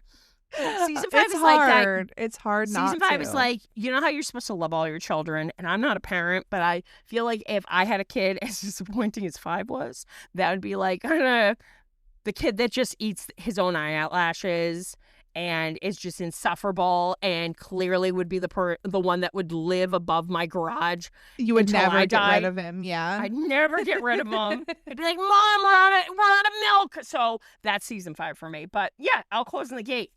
Season 5 it's is like that. hard. It's hard not to. Season 5 is like, you know how you're supposed to love all your children, and I'm not a parent, but I feel like if I had a kid as disappointing as 5 was, that would be like the kid that just eats his own eyelashes and is just insufferable and clearly would be the one that would live above my garage. You would until never I get die. rid of him, yeah. I'd never get rid of him. I'd be like, Mom, we're out of milk. So that's season 5 for me. But yeah, I'll close the gate.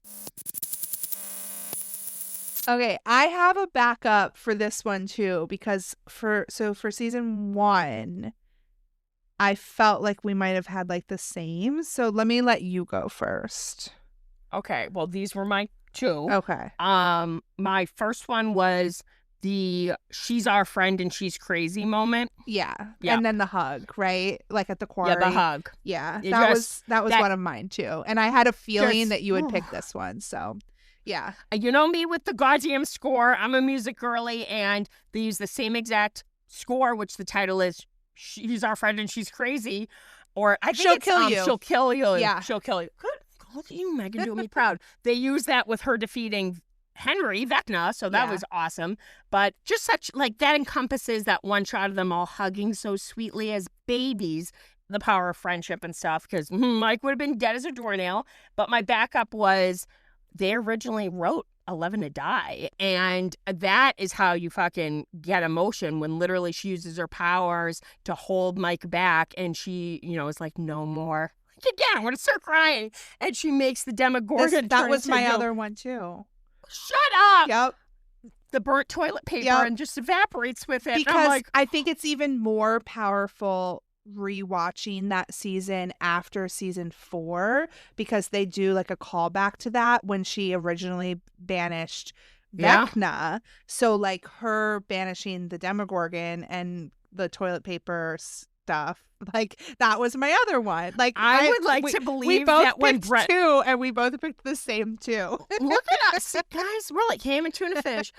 Okay, I have a backup for this one too, because for season 1, I felt like we might have had like the same. So let me let you go first. Okay, well, these were my 2. Okay. My first one was the she's our friend and she's crazy moment. Yeah. Yeah. And then the hug, right? Like at the quarry. Yeah, the hug. Yeah. It That just- was that- one of mine too. And I had a feeling Just- that you would pick this one. So yeah. You know me with the goddamn score. I'm a music girly, and they use the same exact score, which the title is She's Our Friend and She's Crazy. Or I think She'll it's, kill you. She'll kill you. Yeah. She'll kill you. Good. Look at you, Megan, doing me proud. They use that with her defeating Henry Vecna, so that Yeah. was awesome. But just such, like, that encompasses that one shot of them all hugging so sweetly as babies, the power of friendship and stuff, because Mike would have been dead as a doornail. But my backup was they originally wrote 11 to Die, and that is how you fucking get emotion, when literally she uses her powers to hold Mike back, and she, you know, is like, no more. Again, I'm gonna start crying, and she makes the Demogorgon. That turn was into my you. other one too. Shut up! Yep. The burnt toilet paper Yep. and just evaporates with it. Because I'm like, I think it's even more powerful rewatching that season after season 4, because they do like a callback to that when she originally banished Yeah. Vecna. So like her banishing the Demogorgon and the toilet paper stuff, like that was my other one. Like I would like we- to we believe both that when picked Brett, 2 and we both picked the same 2. look at us, guys, we're like ham and tuna fish.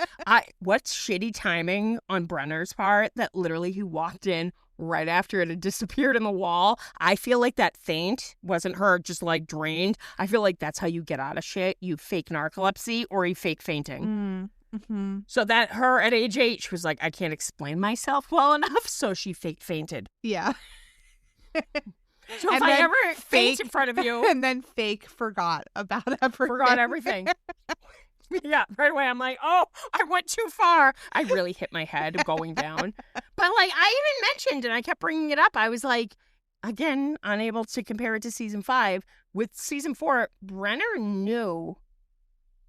What's shitty timing on Brenner's part that literally he walked in right after it had disappeared in the wall. I feel like that faint wasn't her just like drained. I feel like that's how you get out of shit. You fake narcolepsy or you fake fainting. Mm-hmm. So that her at age 8, she was like, I can't explain myself well enough, so she fake fainted. Yeah. So if And I then ever faint fake- in front of you, And then fake forgot about everything. forgot everything. Yeah, right away I'm like, oh, I went too far. I really hit my head going down. But like I even mentioned, and I kept bringing it up, I was like, again, unable to compare it to season 5. With season 4, Brenner knew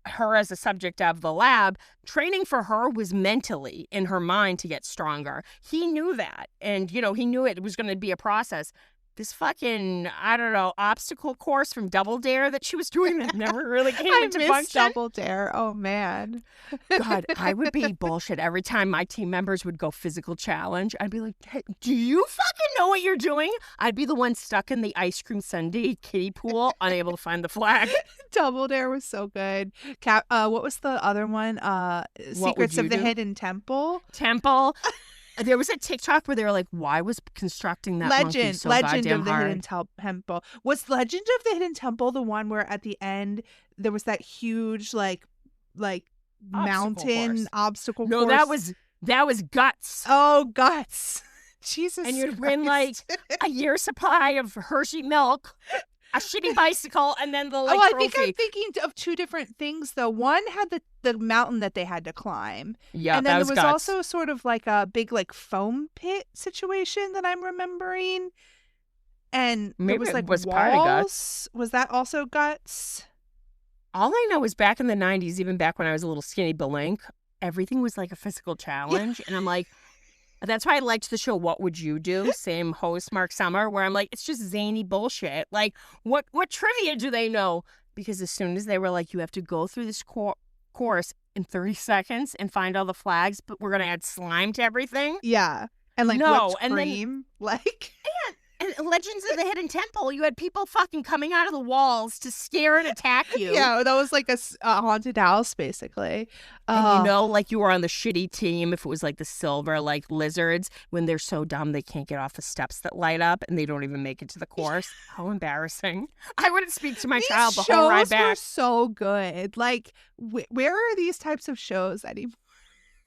her as a subject of the lab. Training for her was mentally in her mind to get stronger. He knew that. And, you know, he knew it was going to be a process. this fucking, I don't know, obstacle course from Double Dare that she was doing that never really came I into miss function. Double Dare. Oh man. God, I would be bullshit every time my team members would go physical challenge. I'd be like, hey, do you fucking know what you're doing? I'd be the one stuck in the ice cream sundae kiddie pool, unable to find the flag. Double Dare was so good. What was the other one? Secrets of the Hidden Temple. There was a TikTok where they were like, why was constructing that monkey so Legend goddamn of the hard? Hidden Temple. Was Legend of the Hidden Temple the one where at the end there was that huge like mountain course. obstacle No, course? that was Guts. Oh, Guts. Jesus. And you'd win Christ. like a year's supply of Hershey milk, a shitty bicycle, and then the Oh, like I think trophy. I'm thinking of two different things though. One had the mountain that they had to climb. Yeah, And then that there was Guts. also sort of like a big like foam pit situation that I'm remembering. And Maybe there was it like was walls. part of Guts. Was that also Guts? All I know is back in the 90s, even back when I was a little skinny Belink, everything was like a physical challenge. And I'm like, that's why I liked the show What Would You Do? Same host, Mark Summer, where I'm like, it's just zany bullshit. Like, what trivia do they know? Because as soon as they were like, you have to go through this course in 30 seconds and find all the flags, but we're going to add slime to everything. Yeah. And like No, whipped and then- cream. Like And Legends of the Hidden Temple, you had people fucking coming out of the walls to scare and attack you. yeah, that was like a haunted house basically. And you know, like you were on the shitty team if it was like the silver, like lizards, when they're so dumb they can't get off the steps that light up and they don't even make it to the course. How embarrassing. I wouldn't speak to my these child the shows whole ride were back. so good. Like where are these types of shows anymore?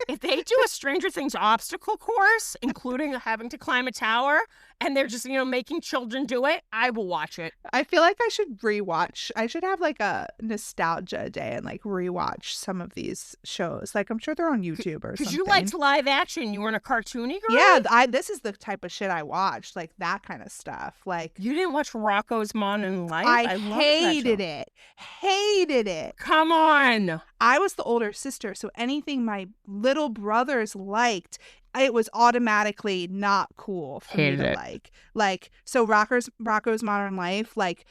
If they do a Stranger Things obstacle course, including having to climb a tower, and they're just, making children do it, I will watch it. I feel like I should rewatch. I should have like a nostalgia day and like rewatch some of these shows. Like I'm sure they're on YouTube or something. Because you liked live action. You weren't a cartoony girl? Yeah, this is the type of shit I watched, like that kind of stuff. Like You didn't watch Rocco's Modern Life? I loved hated that show. hated it. Come on. I was the older sister, so anything my little brothers liked, it was automatically not cool for Hated me to it. like. Like, so Rocco's Modern Life, like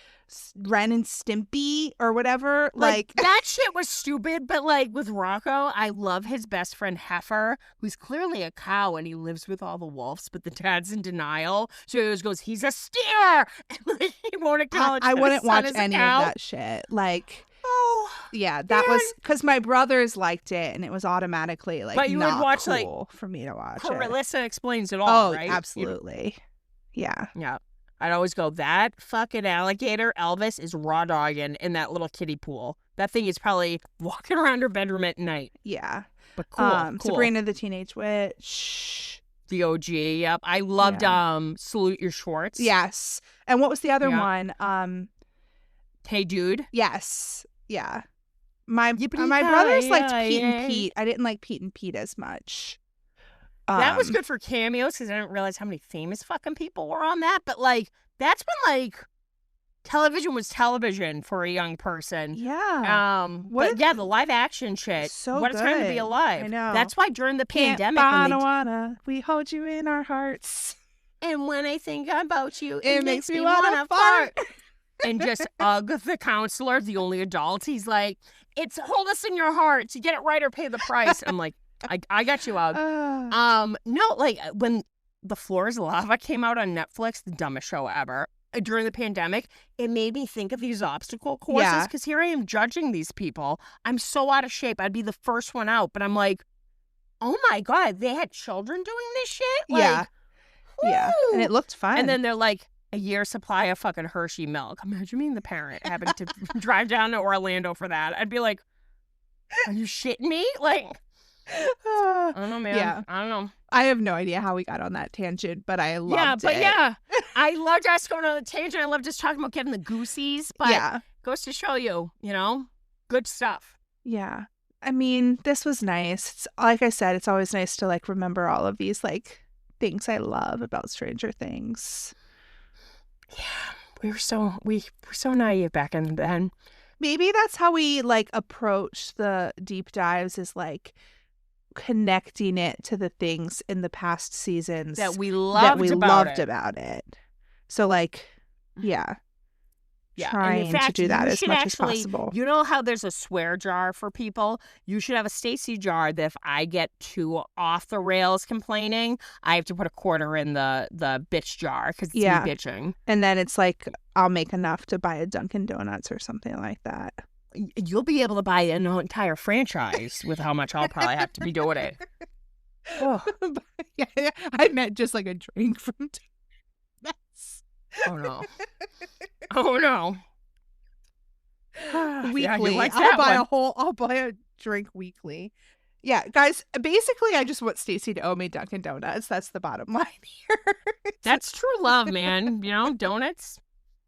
Ren and Stimpy or whatever. Like that shit was stupid, but like with Rocco, I love his best friend Heifer, who's clearly a cow and he lives with all the wolves, but the dad's in denial. So he always goes, he's a steer. And like, he won't acknowledge I that wouldn't his son watch is a any cow. of that shit. Like, Oh, yeah, that was because my brothers liked it, and it was automatically like But you would not watch, like, cool for me to watch it. Carissa Explains It All, Oh, right? absolutely. Yeah. Yeah. I'd always go, that fucking alligator Elvis is raw dogging in that little kiddie pool. That thing is probably walking around her bedroom at night. Yeah. But cool. Sabrina the Teenage Witch. The OG, yep. I loved Salute Your Schwartz. Yes. And what was the other Yeah. one? Hey Dude. Yes. Yeah. My Yippee brothers liked ki-yay. Pete and Pete. I didn't like Pete and Pete as much. That was Um, good for cameos because I didn't realize how many famous fucking people were on that. But like, that's when like television was television for a young person. Yeah. What But if- yeah, the live action shit. So what a time to be good. alive. I know. That's why during the Can't pandemic, when they Bonawana, we hold you in our hearts. and when I think about you, It makes me wanna wanna fart. And just the counselor, the only adult, he's like, "It's hold us in your heart to get it right or pay the price." I'm like, I got you, Ugg. No, like when The Floor is Lava came out on Netflix, the dumbest show ever. During the pandemic, it made me think of these obstacle courses Yeah. because here I am judging these people. I'm so out of shape. I'd be the first one out, but I'm like, oh my God, they had children doing this shit? Yeah. Yeah. And woo! it looked fun. And then they're like, a year's supply of fucking Hershey milk. Imagine being the parent having to drive down to Orlando for that. I'd be like, are you shitting me? Like, I don't know, man. Yeah. I don't know. I have no idea how we got on that tangent, but I loved Yeah, but it. yeah, I loved us going on the tangent. I love just talking about getting the goosies, but Yeah. goes to show you, good stuff. Yeah. I mean, this was nice. It's, like I said, it's always nice to like remember all of these like things I love about Stranger Things. Yeah, we were so naive back in then. Maybe that's how we like approach the deep dives, is like connecting it to the things in the past seasons That we that loved we about loved it. about it. So like, yeah. Yeah, and Trying in fact, to do that you as should much actually, as possible. you know how there's a swear jar for people? You should have a Stacy jar that if I get too off the rails complaining, I have to put a quarter in the bitch jar because it's me bitching. And then it's like, I'll make enough to buy a Dunkin' Donuts or something like that. You'll be able to buy an entire franchise with how much I'll probably have to be doing it. Oh, Yeah, I meant just like a drink from Donuts. oh no. Oh no. Weekly. Yeah, you like I'll that buy one. I'll buy a drink weekly. Yeah, guys, basically I just want Stacy to owe me Dunkin' Donuts. That's the bottom line here. That's true love, man. You know, donuts.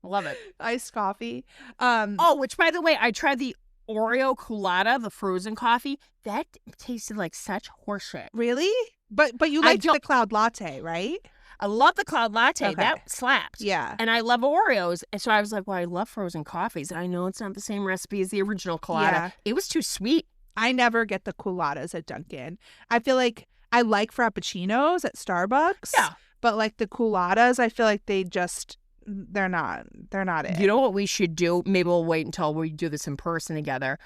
Love it. Iced coffee. Oh, which by the way, I tried the Oreo Colada, the frozen coffee. That tasted like such horseshit. Really? But you I liked don't- the cloud latte, right? I love the cloud latte. Okay. That slaps. Yeah. And I love Oreos. And so I was like, well, I love frozen coffees. I know it's not the same recipe as the original Colada. Yeah. It was too sweet. I never get the coladas at Dunkin'. I feel like I like frappuccinos at Starbucks. Yeah. But like the coladas, I feel like they're not it. You know what we should do? Maybe we'll wait until we do this in person together.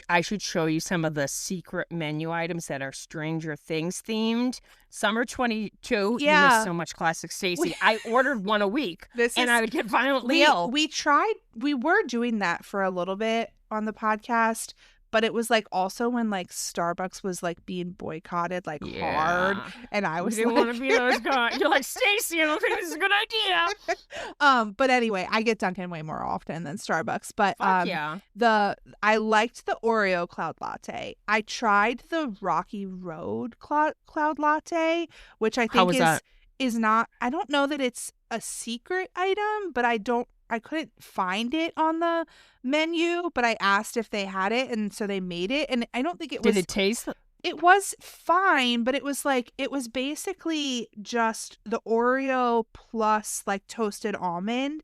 I should show you some of the secret menu items that are Stranger Things themed. Summer 22. You Yeah. miss so much classic Stacey. I ordered one a week and I would get violently ill. We were doing that for a little bit on the podcast, but it was like also when like Starbucks was like being boycotted like hard, and I was You didn't like, want to be those guys. You're like, Stacey, I don't think this is a good idea. but anyway, I get Dunkin' way more often than Starbucks. But Fuck yeah. I liked the Oreo cloud latte. I tried the Rocky Road cloud latte, which I How think was that? is not. I don't know that it's a secret item, but I couldn't find it on the menu, but I asked if they had it, and so they made it, and I don't think it was. Did it taste? It was fine, but it was basically just the Oreo plus like toasted almond,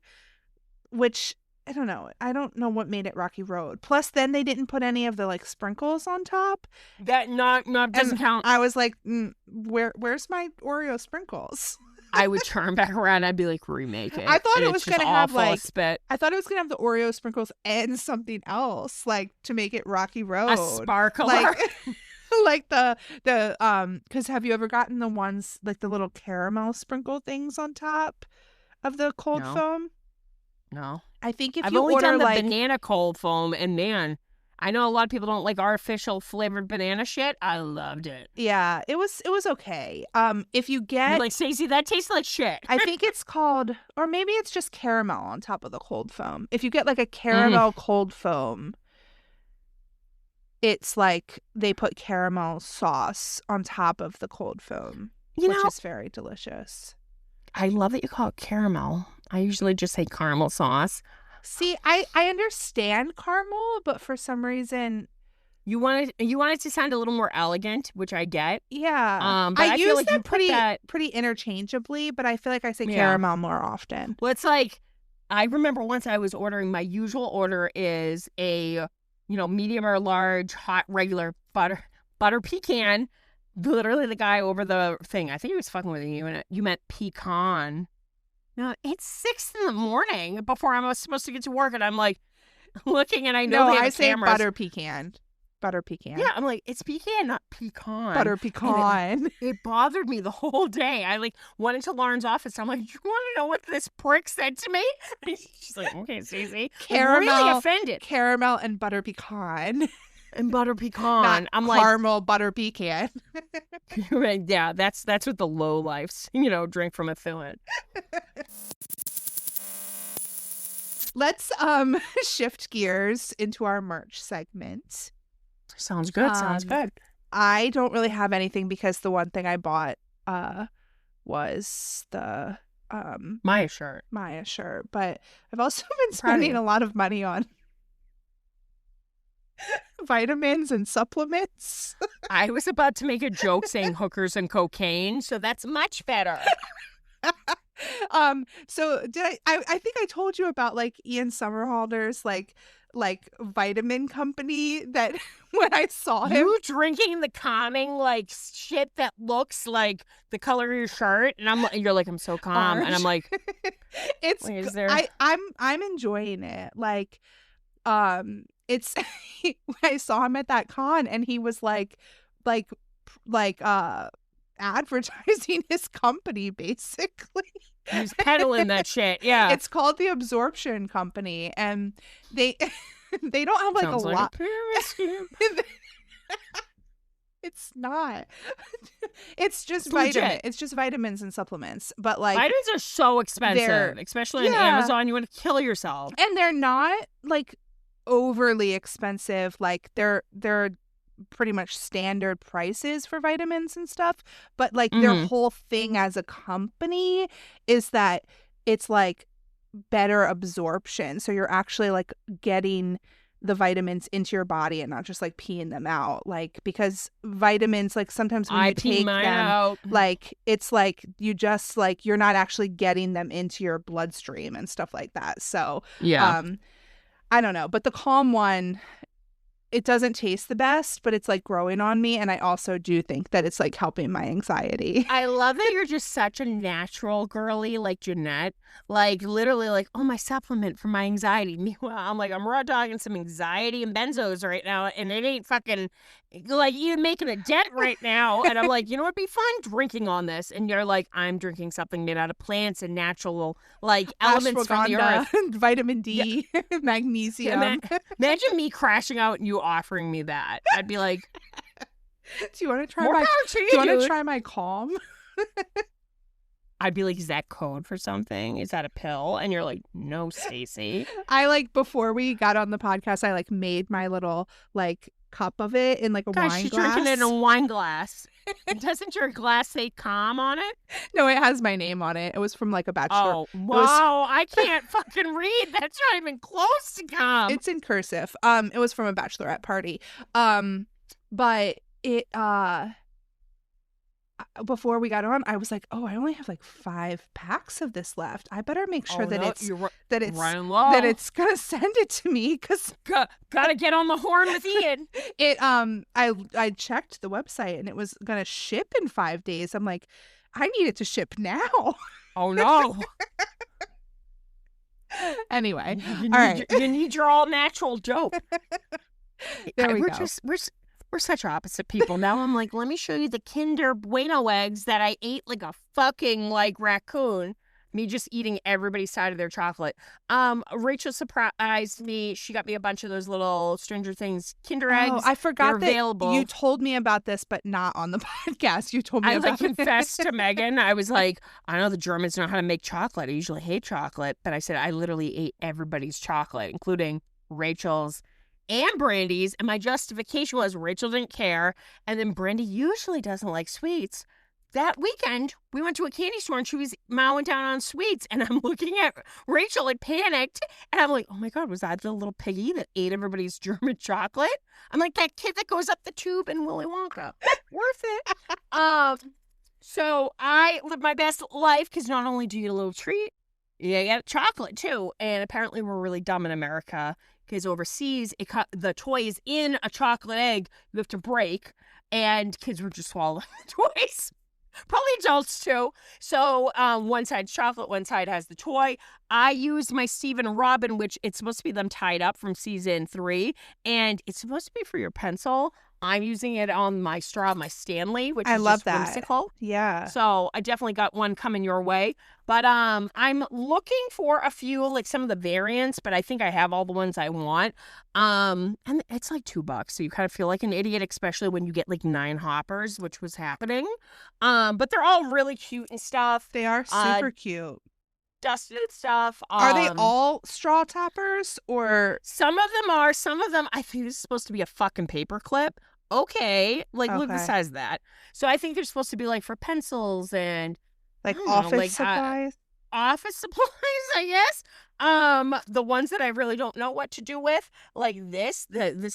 which I don't know. I don't know what made it Rocky Road. Plus, then they didn't put any of the like sprinkles on top. That not doesn't And count. I was like, where's my Oreo sprinkles? I would turn back around. I'd be like, remake it. I thought And it it's was just gonna have, all full of like, spit. I thought it was gonna have the Oreo sprinkles and something else, like to make it Rocky Road. A sparkler. Like, like the because have you ever gotten the ones like the little caramel sprinkle things on top of the cold No. foam? No. I think if I've you only order done the like banana cold foam, and man, I know a lot of people don't like artificial flavored banana shit. I loved it. yeah, it was okay. If you You're get like, Stacey, that tastes like shit. I think it's called, or maybe it's just caramel on top of the cold foam. If you get like a caramel cold foam, it's like they put caramel sauce on top of the cold foam, You which know, is very delicious. I love that you call it caramel. I usually just say caramel sauce. See, I understand caramel, but for some reason, You want it to sound a little more elegant, which I get. yeah. But I feel use like you them put that. pretty interchangeably, but I feel like I say Yeah. caramel more often. Well, it's like I remember once I was ordering. My usual order is a medium or large hot regular butter pecan. Literally, the guy over the thing, I think he was fucking with you, and you meant pecan. No, it's 6 a.m. before I'm supposed to get to work, and I'm like looking, and I know No, they have I say cameras. butter pecan. Butter pecan. Yeah, I'm like, it's pecan, not pecan. Butter pecan. It bothered me the whole day. I went into Lauren's office. I'm like, you want to know what this prick said to me? And she's like, okay, Stacey. I'm really Caramel. offended. Caramel and butter pecan. And butter pecan. Not I'm like, caramel butter pecan. yeah, that's what the low lifes, drink from affluent. Let's shift gears into our merch segment. Sounds good. Sounds good. I don't really have anything because the one thing I bought was the Maya shirt. Maya shirt, but I've also been Proud of spending you. a lot of money on vitamins and supplements. I was about to make a joke saying hookers and cocaine, so that's much better. So did I think I told you about like Ian Somerhalder's like like vitamin company that when I saw him, You drinking the calming like shit that looks like the color of your shirt, and you're like, I'm so calm, and I'm like, it's wait, is there? I'm enjoying it. Like, it's I saw him at that con, and he was like advertising his company basically. He's peddling that shit. Yeah, It's called the Absorption Company, and they they don't have like sounds a like lot. a pyramid scheme. It's not. It's just It's legit. vitamin. It's just vitamins and supplements, but like, Vitamins are so expensive, especially on yeah. Amazon. You want to kill yourself. and they're not like overly expensive. Like they're pretty much standard prices for vitamins and stuff, but like their Mhm. whole thing as a company is that it's like better absorption, so you're actually like getting the vitamins into your body and not just like peeing them out, like, because vitamins, like, sometimes when I you pee take mine them, out. like, it's like you just like you're not actually getting them into your bloodstream and stuff like that. So Yeah. I don't know, but the Calm one, it doesn't taste the best, but it's like growing on me, and I also do think that it's like helping my anxiety. I love that you're just such a natural girly like Jeanette. Like literally like, oh, my supplement for my anxiety. Meanwhile, I'm like, I'm raw dogging some anxiety and benzos right now, and it ain't fucking like even making a dent right now. And I'm like, you know what'd be fun? Drinking on this. And you're like, I'm drinking something made out of plants and natural like elements from the earth. Ashwagandha, vitamin D, magnesium. Imagine me crashing out and you offering me that. I'd be like, Do you want to try more my? power to Do you want to dude. try my Calm? I'd be like, is that code for something? Is that a pill? And you're like, no, Stacey. I like before we got on the podcast, I like made my little like cup of it in like a Gosh, wine she's glass. drinking it in a wine glass. And doesn't your glass say Calm on it? No, it has my name on it. It was from like a bachelor. Oh, wow. I can't fucking read. That's not even close to Calm. It's in cursive. It was from a bachelorette party. But it before we got on, I was like, oh, I only have like 5 packs of this left. I better make sure that it's running low. that it's gonna send it to me, because Gotta get on the horn with Ian. it I checked the website and it was gonna ship in 5 days. I'm like, I need it to ship now. Oh, no. Anyway, You all right. You need your all natural dope. There we we're go. We're such opposite people. Now I'm like, let me show you the Kinder Bueno eggs that I ate like a fucking like raccoon. Me just eating everybody's side of their chocolate. Rachel surprised me. She got me a bunch of those little Stranger Things Kinder eggs. Oh, I forgot They're that available. you told me about this, but not on the podcast. You told me I about like confessed to Megan. I was like, I know the Germans know how to make chocolate. I usually hate chocolate, but I said I literally ate everybody's chocolate, including Rachel's and Brandy's. And my justification was Rachel didn't care, and then Brandy usually doesn't like sweets. That weekend, we went to a candy store and she was mowing down on sweets. And I'm looking at Rachel and panicked. And I'm like, oh my God, was that the little piggy that ate everybody's German chocolate? I'm like, that kid that goes up the tube in Willy Wonka. Worth it. So I live my best life because not only do you get a little treat, you get chocolate too. And apparently we're really dumb in America because overseas, the toy is in a chocolate egg you have to break. And kids would just swallow the toys. Probably adults too. So one side's chocolate, one side has the toy. I used my Stephen and Robin, which it's supposed to be them tied up from season 3, and it's supposed to be for your pencil. I'm using it on my straw, my Stanley, which I is love just that. whimsical. Yeah. So I definitely got one coming your way. But I'm looking for a few, like some of the variants, but I think I have all the ones I want. And it's like $2, so you kind of feel like an idiot, especially when you get like 9 hoppers, which was happening. But they're all really cute and stuff. They are super cute. Dusted stuff. Are they all straw toppers, or Some of them are. Some of them, I think this is supposed to be a fucking paper clip. Okay. Like, look the Okay. size of that. So I think they're supposed to be like for pencils and like I don't know, office like, supplies? office supplies, I guess. The ones that I really don't know what to do with, like this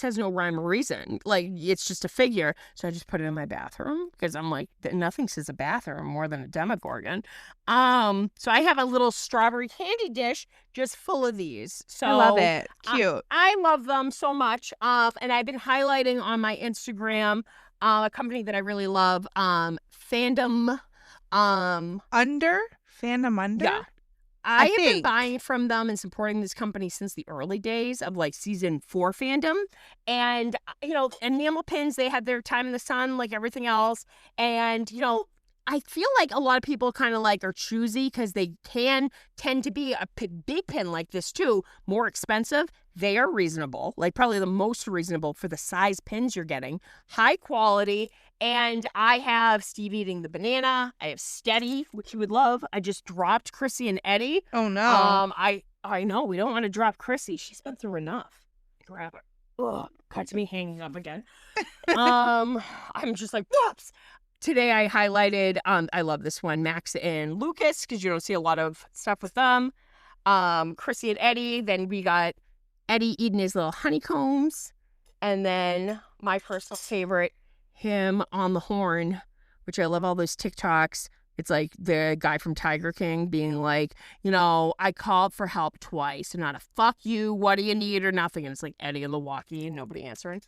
has no rhyme or reason. Like, it's just a figure. So I just put it in my bathroom because I'm like, nothing says a bathroom more than a Demogorgon. So I have a little strawberry candy dish just full of these. So I love it. Cute. I love them so much. And I've been highlighting on my Instagram a company that I really love, Fandom. Fandom Under? Yeah. I have been think. buying from them and supporting this company since the early days of like season 4 Fandom. And, enamel pins, they had their time in the sun like everything else. And, I feel like a lot of people kind of like are choosy because they can tend to be a big pin like this too, more expensive. They are reasonable, like probably the most reasonable for the size pins you're getting, high quality. And I have Steve eating the banana. I have Steady, which you would love. I just dropped Chrissy and Eddie. Oh no. I know we don't want to drop Chrissy. She's been through enough. Grab her. Ugh, cuts me hanging up again. I'm just like, whoops. Today I highlighted, I love this one, Max and Lucas, because you don't see a lot of stuff with them. Chrissy and Eddie. Then we got Eddie eating his little honeycombs. And then my personal favorite, him on the horn, which I love all those TikToks. It's like the guy from Tiger King being like, I called for help twice and not a fuck you, what do you need or nothing. And it's like Eddie and the walkie and nobody answering.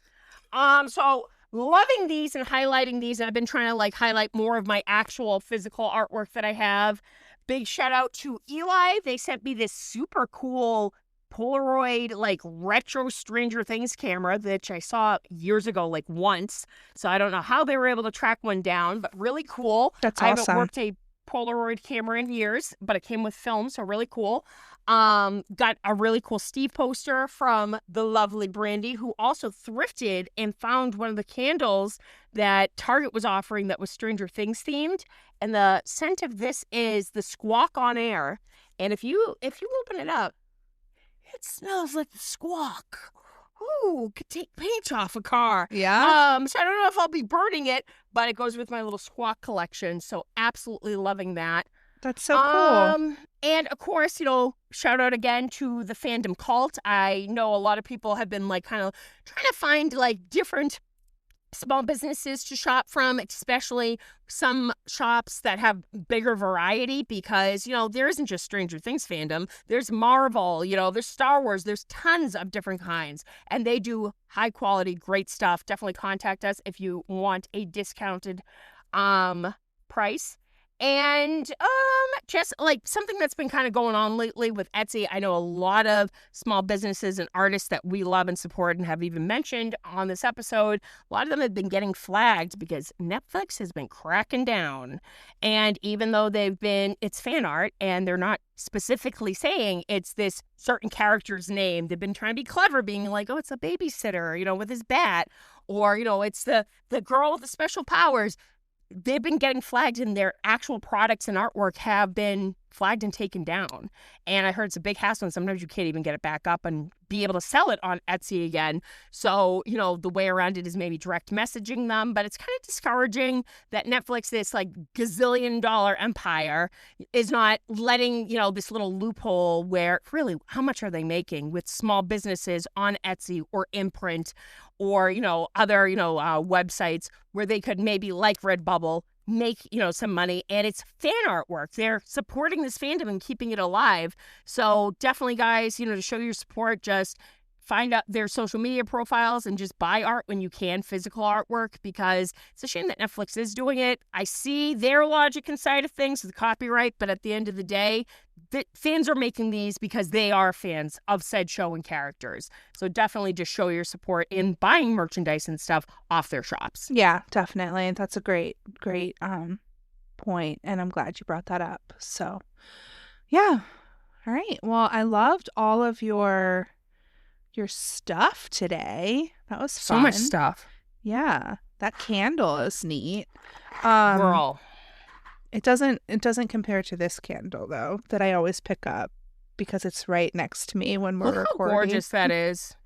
So loving these and highlighting these. I've been trying to like highlight more of my actual physical artwork that I have. Big shout out to Eli. They sent me this super cool Polaroid, like retro Stranger Things camera, which I saw years ago, like once. So I don't know how they were able to track one down, but really cool. That's I awesome. haven't worked a Polaroid camera in years, but it came with film, so really cool. Got a really cool Steve poster from the lovely Brandy, who also thrifted and found one of the candles that Target was offering that was Stranger Things themed. And the scent of this is the Squawk on Air. And if you open it up, it smells like the Squawk. Ooh, could take paint off a car. Yeah. So I don't know if I'll be burning it, but it goes with my little Squawk collection. So absolutely loving that. That's so cool. And of course, shout out again to the Fandom Cult. I know a lot of people have been like kind of trying to find like different small businesses to shop from, especially some shops that have bigger variety because, there isn't just Stranger Things fandom. There's Marvel, there's Star Wars, there's tons of different kinds, and they do high quality, great stuff. Definitely contact us if you want a discounted price. And just like something that's been kind of going on lately with Etsy. I know a lot of small businesses and artists that we love and support and have even mentioned on this episode. A lot of them have been getting flagged because Netflix has been cracking down. And even though it's fan art and they're not specifically saying it's this certain character's name, they've been trying to be clever, being like, oh, it's a babysitter, with his bat, or, it's the girl with the special powers. They've been getting flagged and their actual products and artwork have been flagged and taken down. And I heard it's a big hassle and sometimes you can't even get it back up and be able to sell it on Etsy again. So, the way around it is maybe direct messaging them, but it's kind of discouraging that Netflix, this like gazillion-dollar empire, is not letting, this little loophole where really, how much are they making with small businesses on Etsy or Imprint or, other, websites where they could maybe like Redbubble make, some money, and it's fan artwork. They're supporting this fandom and keeping it alive. So definitely, guys, to show your support, just find out their social media profiles and just buy art when you can, physical artwork, because it's a shame that Netflix is doing it. I see their logic inside of things with copyright, but at the end of the day, the fans are making these because they are fans of said show and characters. So definitely just show your support in buying merchandise and stuff off their shops. Yeah, definitely. That's a great point, and I'm glad you brought that up. So, yeah. All right. Well, I loved all of your stuff today. That was fun. So much stuff. Yeah. That candle is neat. Girl. It doesn't compare to this candle though that I always pick up because it's right next to me when we're Look recording. how gorgeous that is.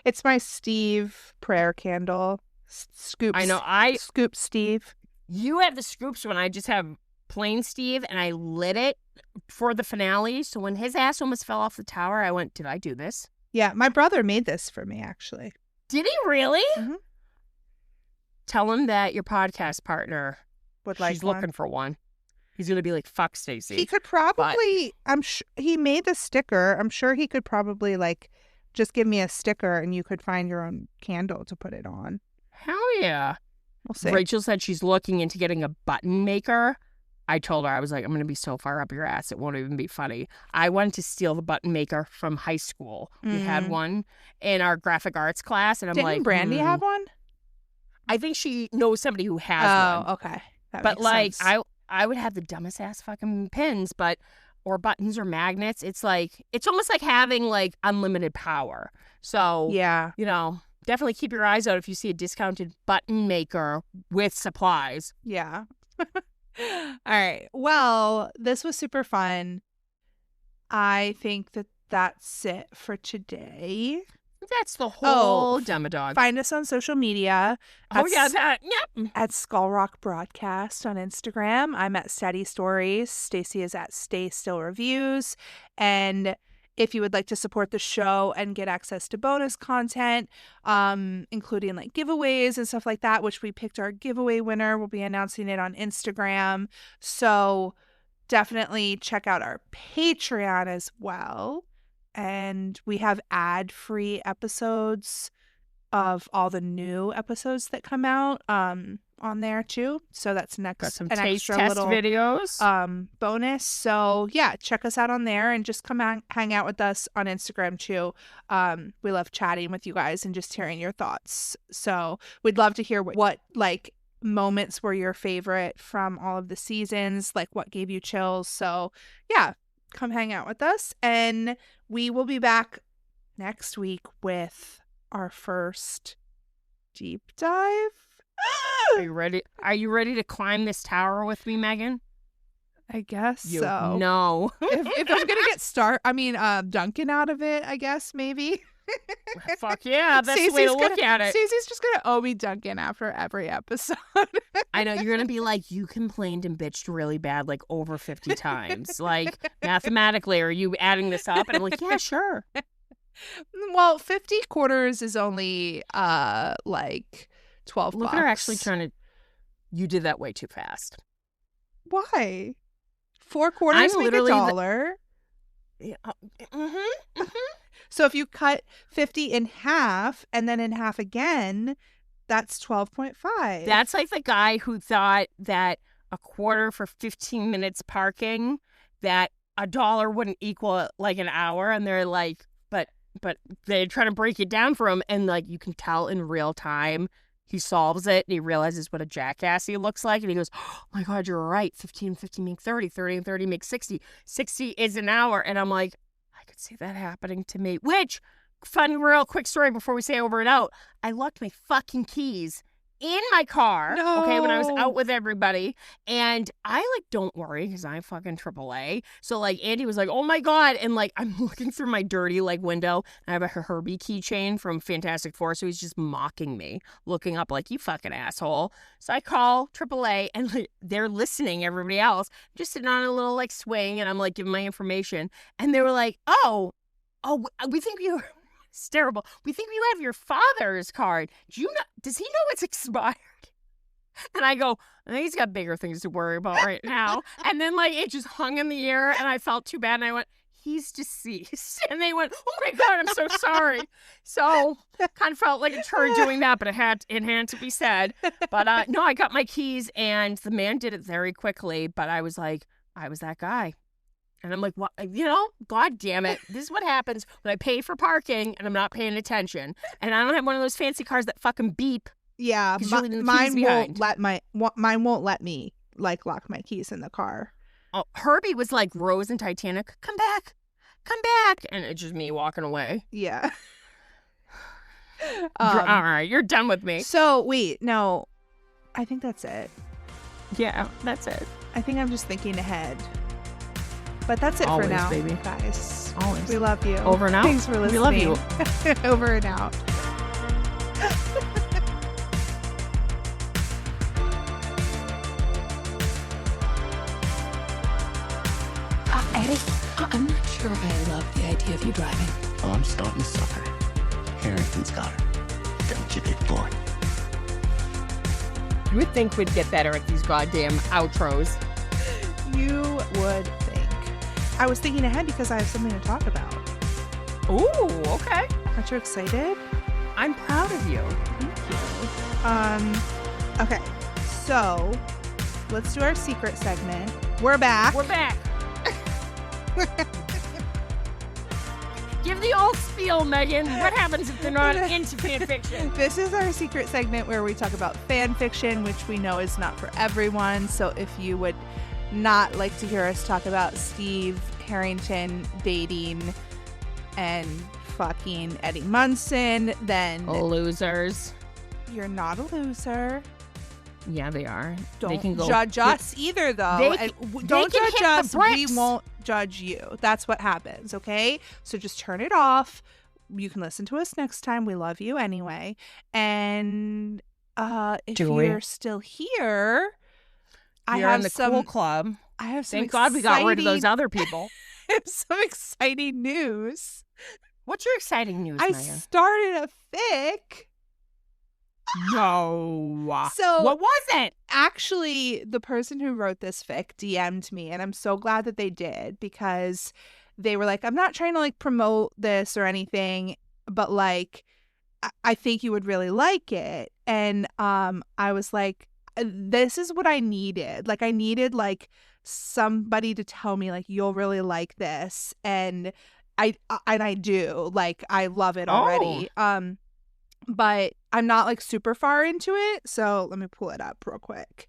It's my Steve prayer candle. Scoops. I know. Scoop Steve. You have the scoops when I just have plain Steve, and I lit it for the finale. So when his ass almost fell off the tower, I went, did I do this? Yeah, my brother made this for me, actually. Did he really? Mhm. Tell him that your podcast partner, Would like she's one. looking for one. He's going to be like, fuck Stacey. He could probably, I'm sure, he made the sticker. I'm sure he could probably, like, just give me a sticker and you could find your own candle to put it on. Hell yeah. We'll see. Rachel said she's looking into getting a button maker. I told her, I was like, I'm going to be so far up your ass, it won't even be funny. I wanted to steal the button maker from high school. We had one in our graphic arts class, and I'm Didn't like, Brandy have one? I think she knows somebody who has one. Oh, okay. That But makes like, sense. I would have the dumbest ass fucking pins, or buttons or magnets. It's like, it's almost like having like unlimited power. So, Yeah. you know, definitely keep your eyes out if you see a discounted button maker with supplies. Yeah. All right. Well, this was super fun. I think that that's it for today. That's the whole Oh, Demodog. Find us on social media. Oh, yeah, At that. Yep. at Skull Rock Broadcast on Instagram. I'm at Steady Stories. Stacy is at Stay Still Reviews. And if you would like to support the show and get access to bonus content, including like giveaways and stuff like that, which we picked our giveaway winner, we'll be announcing it on Instagram. So definitely check out our Patreon as well. And we have ad-free episodes of all the new episodes that come out on there too. So that's Got some an taste extra test little videos. bonus. So yeah, check us out on there and just come hang out with us on Instagram too. We love chatting with you guys and just hearing your thoughts. So we'd love to hear what like moments were your favorite from all of the seasons, like what gave you chills. So yeah, come hang out with us, and we will be back next week with our first deep dive. Are you ready? Are you ready to climb this tower with me, Megan? I guess You so. No. if I'm gonna get Duncan out of it, I guess maybe. Fuck yeah, that's the way to look at it. Stacey's just gonna owe me Duncan after every episode. I know you're gonna be like, you complained and bitched really bad like over 50 times. Like mathematically, are you adding this up? And I'm like, yeah, sure. Well, 50 quarters is only like 12 Look bucks. at her actually trying to. You did that way too fast. Why? 4 quarters I'm make literally the- $1. Yeah. Mm-hmm. So if you cut 50 in half and then in half again, that's 12.5. That's like the guy who thought that a quarter for 15 minutes parking, that $1 wouldn't equal like an hour, and they're like, but they're trying to break it down for him, and like you can tell in real time he solves it and he realizes what a jackass he looks like, and he goes, oh my god, you're right, 15 and 15 make 30, 30 and 30 make 60 is an hour. And I'm like, I could see that happening to me. Which, fun real quick story before we say over and out, I locked my fucking keys in my car, okay, when I was No. out with everybody, and I like don't worry because I'm fucking AAA. So like Andy was like, oh my god, and like I'm looking through my dirty like window, and I have a Herbie keychain from Fantastic Four, so he's just mocking me, looking up like, you fucking asshole. So I call AAA, and like, they're listening, everybody else, just sitting on a little like swing, and I'm like giving my information, and they were like, oh, we think you. It's terrible. We think you have your father's card. Do you know? Does he know it's expired? And I go, I think he's got bigger things to worry about right now. And then like it just hung in the air, and I felt too bad. And I went, he's deceased. And they went, oh my god, I'm so sorry. So kind of felt like a turd doing that, but it had to be said. But no, I got my keys, and the man did it very quickly. But I was like, I was that guy. And I'm like, what? You know, god damn it. This is what happens when I pay for parking and I'm not paying attention. And I don't have one of those fancy cars that fucking beep. Yeah, 'Cause you're leaving the keys mine behind. mine won't let me like lock my keys in the car. Oh, Herbie was like Rose in Titanic. Come back. And it's just me walking away. Yeah. All right, you're done with me. So wait, no, I think that's it. Yeah, that's it. I think I'm just thinking ahead. But that's it Always, for now, baby. guys. Always. We love you. Over and out. Thanks for listening. We love you. Over and out. Daddy, I'm not sure I love the idea of you driving. Oh, I'm starting to suffer. Harrington's got her. Don't you, big boy? You would think we'd get better at these goddamn outros. You would think. I was thinking ahead because I have something to talk about. Ooh, okay. Aren't you excited? I'm proud of you. Okay. So, let's do our secret segment. We're back. We're back. Give the old spiel, Megan. What happens if they're not into fan fiction? This is our secret segment where we talk about fan fiction, which we know is not for everyone. So if you would not like to hear us talk about Steve Harrington dating and fucking Eddie Munson, then Losers. you're not a loser. Yeah, they are. They Don't can go judge us either, though. They And can- they don't can judge hit the us. We bricks. won't judge you. That's what happens, okay? So just turn it off. You can listen to us next time. We love you anyway. And if Do we? you're still here, I You're have in the some. cool club. I have some. Thank God we got rid of those exciting- other people. I have some exciting news. What's your exciting news, I Megan? started a fic. No. So- what was it? Actually, the person who wrote this fic DM'd me, and I'm so glad that they did because they were like, I'm not trying to like promote this or anything, but like, I think you would really like it. And I was like, this is what I needed. Like, I needed like somebody to tell me like, you'll really like this. And I do. Like, I love it already. But I'm not like super far into it. So let me pull it up real quick.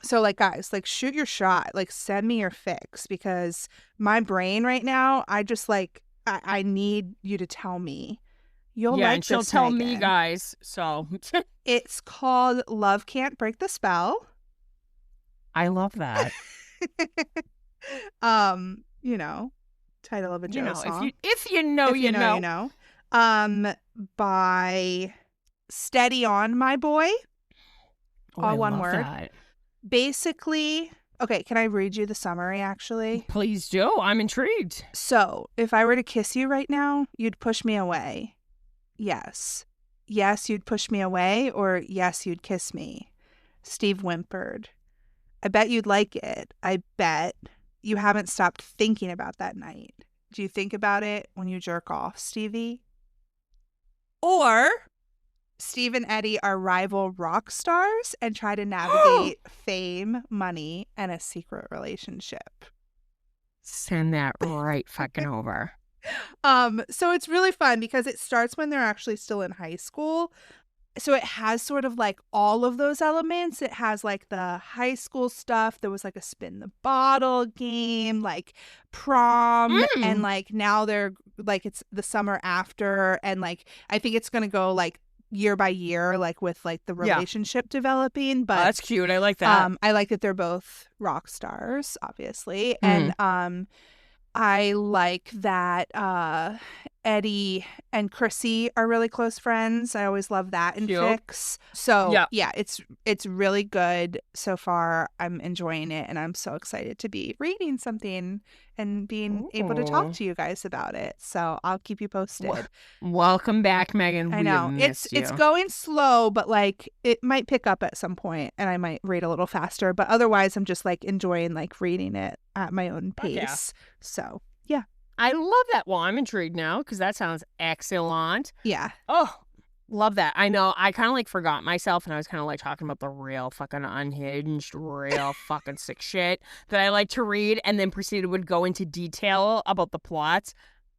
So like, guys, like shoot your shot, like send me your fix because my brain right now, I just like, I need you to tell me. You'll Yeah, like and she'll this, tell me, Megan. guys. So It's called Love Can't Break the Spell. I love that. You know, title of a Joe song. if you know, If you know. you know. By Steady On My Boy. Oh, all I one love word. that. Basically, okay, can I read you the summary actually? Please do. I'm intrigued. So, if I were to kiss you right now, you'd push me away. Yes. Yes, you'd push me away, or yes, you'd kiss me. Steve whimpered. I bet you'd like it. I bet you haven't stopped thinking about that night. Do you think about it when you jerk off, Stevie? Or Steve and Eddie are rival rock stars and try to navigate fame, money, and a secret relationship. Send that right fucking over. So it's really fun because it starts when they're actually still in high school. So it has sort of like all of those elements. It has like the high school stuff. There was like a spin the bottle game, like prom, and like now they're like it's the summer after, and like I think it's gonna go like year by year, like with like the Yeah. relationship developing. Oh, But that's cute. I like that. I like that they're both rock stars, obviously. And I like that Eddie and Chrissy are really close friends. I always love that in Cute. fics. So Yeah. it's really good so far. I'm enjoying it, and I'm so excited to be reading something and being able to Ooh. talk to you guys about it. So I'll keep you posted. Welcome back, Megan. I We know have it's missed you. going slow, but like it might pick up at some point, and I might read a little faster. But otherwise, I'm just like enjoying like reading it at my own Fuck yeah. pace. So yeah, I love that. Well, I'm intrigued now because that sounds excellent. yeah, Oh, love that. I know. I kind of like forgot myself and I was kind of like talking about the real fucking unhinged, real fucking sick shit that I like to read and then proceeded would go into detail about the plots.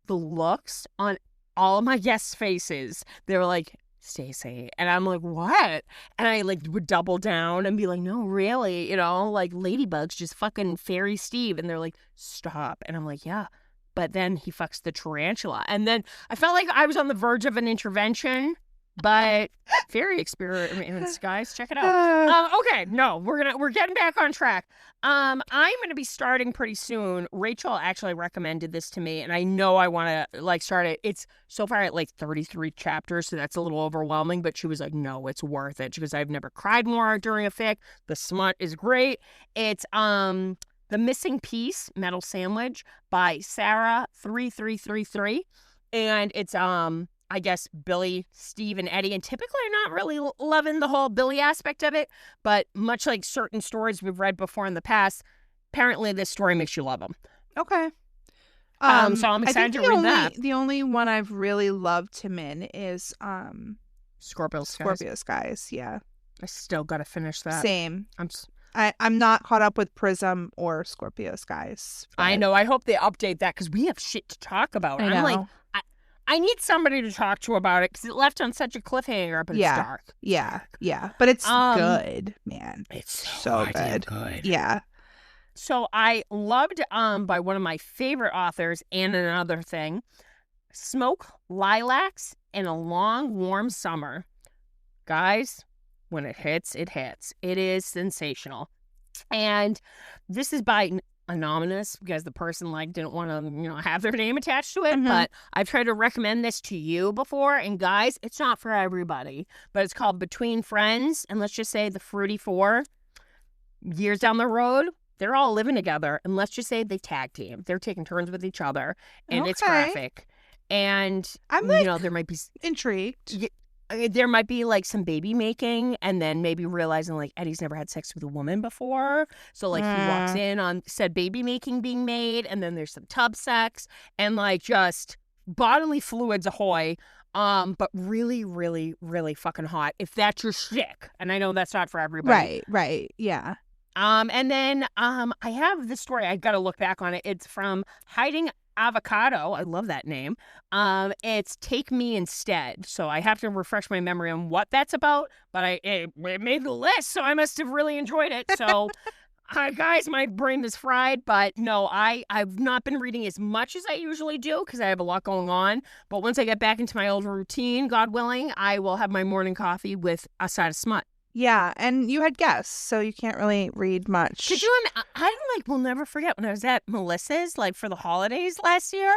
The looks on all of my guests' faces, they were like, Stacey. And I'm like, what? And I like would double down and be like, no, really? You know, like Ladybugs just fucking fairy Steve. And they're like, stop. And I'm like, yeah. But then he fucks the tarantula. And then I felt like I was on the verge of an intervention, but fairy experiments, guys, check it out. Okay, no, we're getting back on track. I'm gonna be starting pretty soon. Rachel actually recommended this to me, and I know I want to like start it. It's so far at like 33 chapters, so that's a little overwhelming. But she was like, "No, it's worth it." She goes, "I've never cried more during a fic. The smut is great. It's the The Missing Piece Metal Sandwich by Sarah3333. And it's, I guess, Billy, Steve, and Eddie. And typically I'm not really loving the whole Billy aspect of it. But much like certain stories we've read before in the past, apparently this story makes you love them. Okay. So I'm excited to read that. The only one I've really loved him in is Scorpio Skies. Scorpio Skies. Yeah. I still got to finish that. Same. I'm not caught up with Prism or Scorpio Skies. I know. I hope they update that because we have shit to talk about. I know. I'm like, I need somebody to talk to about it because it left on such a cliffhanger, but it's dark. Yeah. But it's good, man. It's so good. Yeah. So I loved by one of my favorite authors, and another thing, Smoke, Lilacs, and a Long Warm Summer. Guys, when it hits, it hits. It is sensational. And this is by Anonymous because the person didn't want to have their name attached to it. Mm-hmm. But I've tried to recommend this to you before, and guys, it's not for everybody. But it's called Between Friends, and let's just say the Fruity Four, years down the road, they're all living together, and let's just say they tag team. They're taking turns with each other, and it's graphic. And I'm there might be intrigued. There might be some baby making, and then maybe realizing Eddie's never had sex with a woman before, so he walks in on said baby making being made, and then there's some tub sex and just bodily fluids ahoy. But really, really, really fucking hot if that's your shtick. And I know that's not for everybody. Right, yeah. And then I have this story. I got to look back on it. It's from Hiding Avocado. I love that name. It's Take Me Instead. So I have to refresh my memory on what that's about. But it made the list, so I must have really enjoyed it. So, guys, my brain is fried. But no, I've not been reading as much as I usually do because I have a lot going on. But once I get back into my old routine, God willing, I will have my morning coffee with a side of smut. Yeah, and you had guests, so you can't really read much. Could you? I will never forget when I was at Melissa's, for the holidays last year.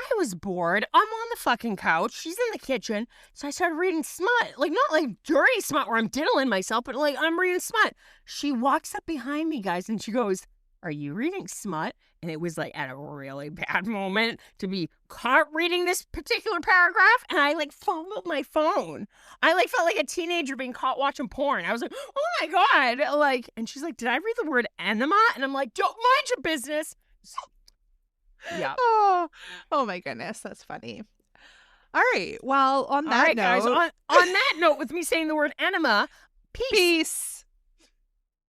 I was bored. I'm on the fucking couch. She's in the kitchen, so I started reading smut. Not dirty smut where I'm diddling myself, but I'm reading smut. She walks up behind me, guys, and she goes, "Are you reading smut?" And it was at a really bad moment to be caught reading this particular paragraph. And I fumbled my phone. I felt like a teenager being caught watching porn. I was like, oh my God. And she's like, did I read the word enema? And I'm like, don't mind your business. Yeah. Oh my goodness. That's funny. All right. Well, on that note. Guys, on that note, with me saying the word enema, peace.